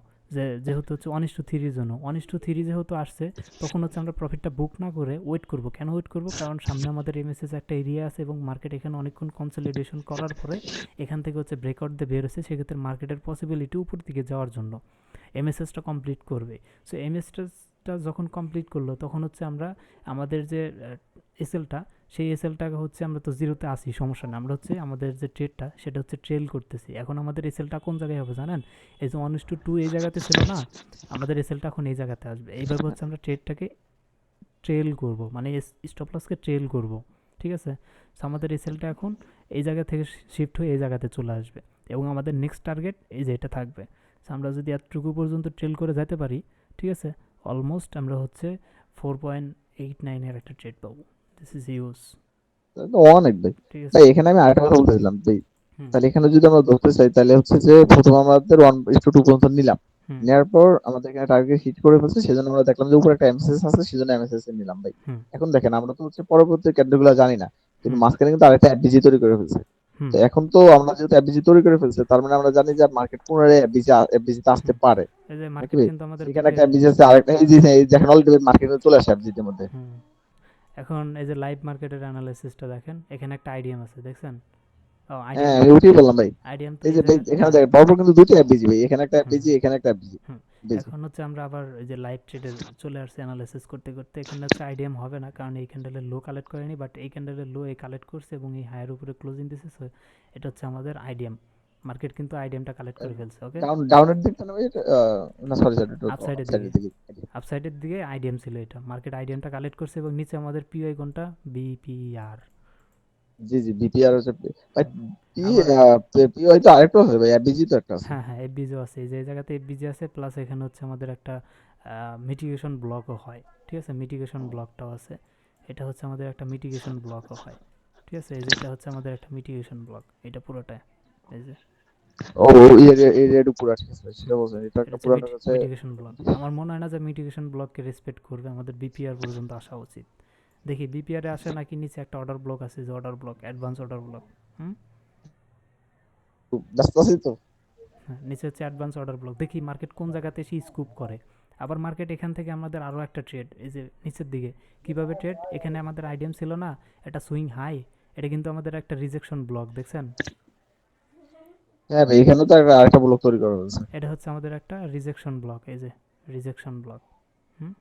যেহেতু হচ্ছে 1:3 জন্য, 1:3 যেহেতু আসছে, তখন হচ্ছে আমরা প্রফিটটা বুক না করে ওয়েট করব। কেন ওয়েট করব? কারণ সামনে আমাদের এমএসএস একটা এরিয়া আছে এবং মার্কেট এখানে অনেকক্ষণ কনসলিডেশন করার পরে এখান থেকে হচ্ছে ব্রেকআউট দিয়ে বের হচ্ছে, সেক্ষেত্রে মার্কেটের পসিবিলিটি উপর দিকে যাওয়ার জন্য এমএসএসটা কমপ্লিট করবে। সো এমএসএসটা যখন কমপ্লিট করলো, তখন হচ্ছে আমরা আমাদের যে এসএলটা, সেই এসএলটাকে হচ্ছে আমরা তো জিরোতে আসি, সমস্যা না, আমরা হচ্ছে আমাদের যে ট্রেডটা সেটা হচ্ছে ট্রেল করতেছি। এখন আমাদের এসএলটা কোন জায়গায় হবে জানেন? এই যে 1:2 এই জায়গাতে ছিল না, আমাদের এসএলটা এখন এই জায়গাতে আসবে। এইভাবে হচ্ছে আমরা ট্রেডটাকে ট্রেল করব, মানে স্টপ লসকে ট্রেল করব, ঠিক আছে? সো আমাদের এসএলটা এখন এই জায়গা থেকে শিফট হয়ে এই জায়গাতে চলে আসবে এবং আমাদের নেক্সট টার্গেট এই যে এটা থাকবে। সো আমরা যদি এতটুকু পর্যন্ত ট্রেল করে যেতে পারি, ঠিক আছে, অলমোস্ট আমরা হচ্ছে 4.89 এর একটা ট্রেড পাবো। দিস ইজ ইউজ, তাহলে তো অনেক ভাই। ঠিক আছে? ভাই এখানে আমি আরেকটা কথা বলতেছিলাম ভাই, হুম তাহলে এখানে যদি আমরা ধরতে চাই তাহলে হচ্ছে যে প্রথম আমাদের 1:2 পর্যন্ত নিলাম, হুম নেওয়ার পর আমাদের এখানে টার্গেট হিট করে ফেলছে, সেজন্য আমরা দেখলাম যে উপরে একটা এমএসএস আছে, সেজন্য এমএসএস এ নিলাম ভাই। হুম এখন দেখেন আমরা তো হচ্ছে পরবর্তী ক্যান্ডেল গুলো জানি না, কিন্তু হুম মাঝখানে কিন্তু আরেকটা এফবিজি তৈরি করে ফেলছে। হুম তো এখন তো আমরা যেহেতু এফবিজি তৈরি করে ফেলছে, তার মানে আমরা জানি যে মার্কেট পুনরায় এফবিজি তে আসতে হুম পারে এই যে নাকি মার্কেট ভাই? কিন্তু আমাদের সেখানে একটা বিপিআর, এফবিজি আছে, আরেকটা এই যে এই দেখেন অলরেডি মার্কেটে চলে আসে এফবিজির মধ্যে। হুম এখন এই যে লাইভ মার্কেটের অ্যানালাইসিসটা দেখেন, এখানে একটা আইডিএম আছে, দেখছেন? ও হ্যাঁ আইডিএম তো আমি উঠেই বললাম ভাই, আইডিএম তো এই এই যে ভাই জায়গা, এখানে হ্যাঁ, দেখেন পরপর কিন্তু দুটো এফবিজি ভাই, এখানে একটা হুম এফবিজি, এখানে একটা এফবিজি। হুম বেশি এখন হচ্ছে আমরা আবার এই যে লাইভ ট্রেডে চলে আসছে অ্যানালাইসিস করতে করতে। এখানে হচ্ছে আইডিএম হবে না, কারণ এই ক্যান্ডেলের লো কালেক্ট করেনি, বাট এই ক্যান্ডেলের লো এই কালেক্ট করছে এবং এই হায়ার উপরে ক্লোজিং দিছে। So, এটা হচ্ছে আমাদের আইডিএম, মার্কেট কিন্তু আইডিএমটা কালেক্ট করে ফেলছে, ওকে। ডাউনের দিকটা না ভাই না সরি সরি, একটু আপসাইডের দিকে, আপসাইডের দিকে। আপসাইডের দিকে আইডিএম ছিল এটা, মার্কেট আইডিএমটা কালেক্ট করছে এবং নিচে আমাদের পিওআই কোনটা, বিপিআর। জি জি বিপিআর হচ্ছে ভাই। পি আবার পি হয়তো আরেকটা আছে ভাই, এফবিজি তো একটা আছে। হ্যাঁ হ্যাঁ এফবিজিও আছে, এই যে এই জায়গাতে এফবিজি আছে, প্লাস এখানে হচ্ছে আমাদের একটা মিটিগেশন ব্লকও হয়, ঠিক আছে, মিটিগেশন ব্লকটাও আছে। এটা হচ্ছে আমাদের একটা মিটিগেশন ব্লকও হয়, ঠিক আছে, এই যে এটা হচ্ছে আমাদের একটা মিটিগেশন ব্লক, এটা পুরোটা, এই যে ও এই রেড পুরো ঠিক আছে ভাই, সেটা বলছেন, এটা এটা একটা হচ্ছে পুরাটা হচ্ছে। Mitigation block. আমার মনে হয় না যে মিটিগেশন ব্লককে রেসপেক্ট করবে, আমাদের বিপিআর পর্যন্ত আসা উচিত। দেখি বিপিআর এ আসে নাকি, নিচে একটা অর্ডার ব্লক আছে, যে order block, advance order block. হুম ব্যস্ত আছি তো। হ্যাঁ, নিচে হচ্ছে অ্যাডভান্স অর্ডার ব্লক, দেখি মার্কেট কোন জায়গাতে এসে স্কুপ করে। আবার মার্কেট এখান থেকে আমাদের আরও একটা ট্রেড, এই যে নিচের দিকে কিভাবে ট্রেড, এখানে আমাদের আইডিএম ছিল না, এটা সুইং হাই, এটা কিন্তু আমাদের একটা রিজেকশন ব্লক, দেখছেন? হ্যাঁ ভাই এখানে তো আরেকটা ব্লক তৈরি করা হয়েছে। এটা হচ্ছে আমাদের একটা রিজেকশন ব্লক, এই যে রিজেকশন ব্লক। হুম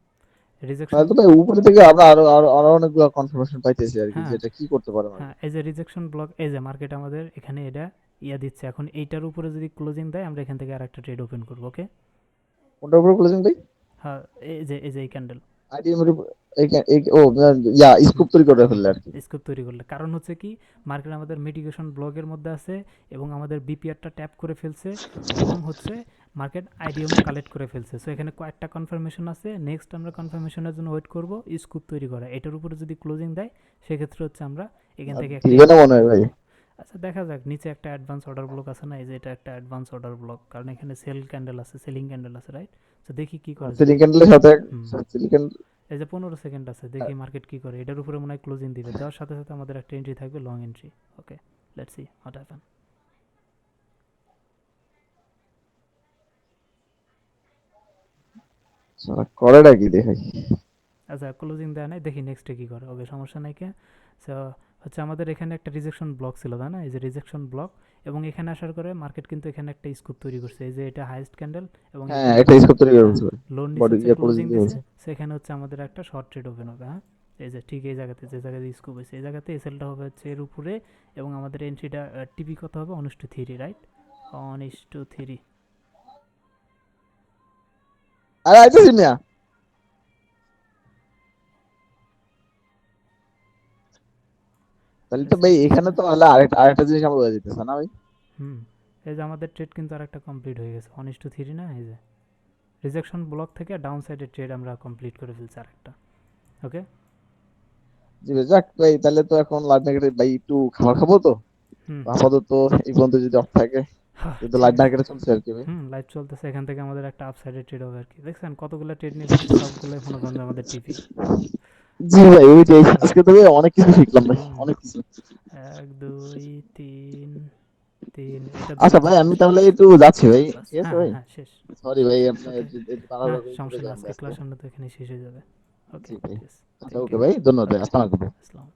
রিজেকশন, তাহলে তো ভাই উপরে থেকে আমরা আরো আরো আরো অনেকগুলো কনফার্মেশন পাইতেছি আর কি, হ্যাঁ যেটা কি করতে পারে হ্যাঁ মার্কেট। এই যে রিজেকশন ব্লক, এই যে মার্কেট আমাদের এখানে এটা ইয়া দিচ্ছে, এখন এইটার উপরে যদি ক্লোজিং দেয়, আমরা এখান থেকে আর একটা ট্রেড ওপেন করবো, ওকে। কোনটার উপরে ক্লোজিং ভাই? হ্যাঁ এই যে এই ক্যান্ডেল। আইডিএম এর উপর? ও ইয়া হুম স্কুপ তৈরি করে হুম ফেললে আর কি। স্কোপ তৈরি করলে, কারণ হচ্ছে কি, মার্কেট আমাদের মিটিগেশন ব্লকের মধ্যে আছে এবং আমাদের বিপিআরটা ট্যাপ করে ফেলছে এবং হচ্ছে মার্কেট আইডিএমও কালেক্ট করে ফেলছে। সো এখানে কয়েকটা কনফার্মেশন আছে, নেক্সট আমরা কনফার্মেশনের জন্য ওয়েট করব, স্কুপ তৈরি করা, এটার উপরে যদি ক্লোজিং দেয়, সেক্ষেত্রে হচ্ছে আমরা এখান আর থেকে একটা দিবে না মনে হয় ভাই। আচ্ছা দেখা যাক, নিচে একটা অ্যাডভান্স অর্ডার ব্লক আছে না, এই যে এটা একটা অ্যাডভান্স অর্ডার ব্লক, কারণ এখানে সেল ক্যান্ডেল আছে, সেলিং ক্যান্ডেল আছে, রাইট? তো দেখি কি করে যদি, সিলিং ক্যান্ডেলের সাথে হুম সিলিকন। এই যে 15 সেকেন্ড আছে, দেখি মার্কেট কি করে, এটার উপরে মনে হয় ক্লোজিং দিবে, দেওয়ার সাথে সাথে আমাদের একটা এন্ট্রি থাকবে, long entry, okay. Let's see what happen. করেটা কি দেখাই। আচ্ছা ক্লোজিং দেয় নাই, দেখি নেক্সটে কি করে, ওকে সমস্যা নাই কে। সো হচ্ছে আমাদের এখানে একটা রিজেকশন ব্লক ছিল, তাই না? এই যে রিজেকশন ব্লক, এবং এখানে আসার করে মার্কেট কিন্তু এখানে একটা স্কুপ তৈরি করছে, এই যে এটা হাইয়েস্ট ক্যান্ডেল এবং হ্যাঁ এখানে একটা স্কোপ তৈরি করে হ্যাঁ ফেলছে ভাই। লোন নিচে বডি হচ্ছে ইয়ে ক্লোজিং ক্লোজিং দিয়ে দিছে। ফেলছে। সেখানে হচ্ছে আমাদের একটা শর্ট ট্রেড ওপেন হবে, হ্যাঁ। এই যে ঠিক এই জায়গাতে, যে জায়গাতে স্কুপ হয়েছে, এই জায়গাতে এসএলটা হবে হচ্ছে এর উপরে, এবং আমাদের এন্ট্রিটা টিপি কত হবে, 1:3, রাইট? 1:3। আরে আইতেছি মিয়া। তাহলে তো আচ্ছা ভাই আচ্ছা এখানে তো তাহলে আরেকটা আরেকটা জিনিস আমার বোঝা যেতেছে না ভাই। হুম এই যে আমাদের ট্রেড কিন্তু আর একটা কমপ্লিট হয়ে গেছে, 1:3 না, এই যে রিজেকশন ব্লক থেকে ডাউন সাইডের ট্রেড আমরা কমপ্লিট করে ফেলছি আরেকটা। ওকে, জি ভাই, যাক ভাই, তাহলে তো এখন লাইভ মার্কেটে ভাই একটু খাবার খাবো তো। হুম তো আপাতত এই পর্যন্ত যদি অফ থাকে, হ্যাঁ, কিন্তু ঠিক লাইভ আছে। মার্কেটে চলছে আর কি ভাই। লাইভ চলতেছে, এখান থেকে আমাদের একটা আপসাইডের ট্রেড হবে আর কি। দেখছেন কতগুলো ট্রেড নিয়ে ফেলছি, সবগুলোই মনে করেন যে আমাদের টিপি। জি ভাই, ওইটাই আজকে তবে অনেক কিছু শিখলাম ভাই, হুম অনেক কিছু। 1 2 3 3, এটা আচ্ছা দুইটা ভাই, আমি 4 তাহলে একটু যাচ্ছি ভাই, 4 প্লাস, ঠিক আছে হ্যাঁ ভাই। হ্যাঁ শেষ। সরি ভাই, আপনি ওকে, একটু না তাড়াহুড়ো করে চলে সমস্যা নেই, যাবেন আজকে আজকে। ক্লাস আমরা তো এখানে শেষ হয়ে যাবে। ওকে, জি ভাই। ঠিক আছে, আচ্ছা থ্যাংক ওকে ইউ। ভাই, ধন্যবাদ ভাই, আসসালামু আলাইকুম। আসসালাম।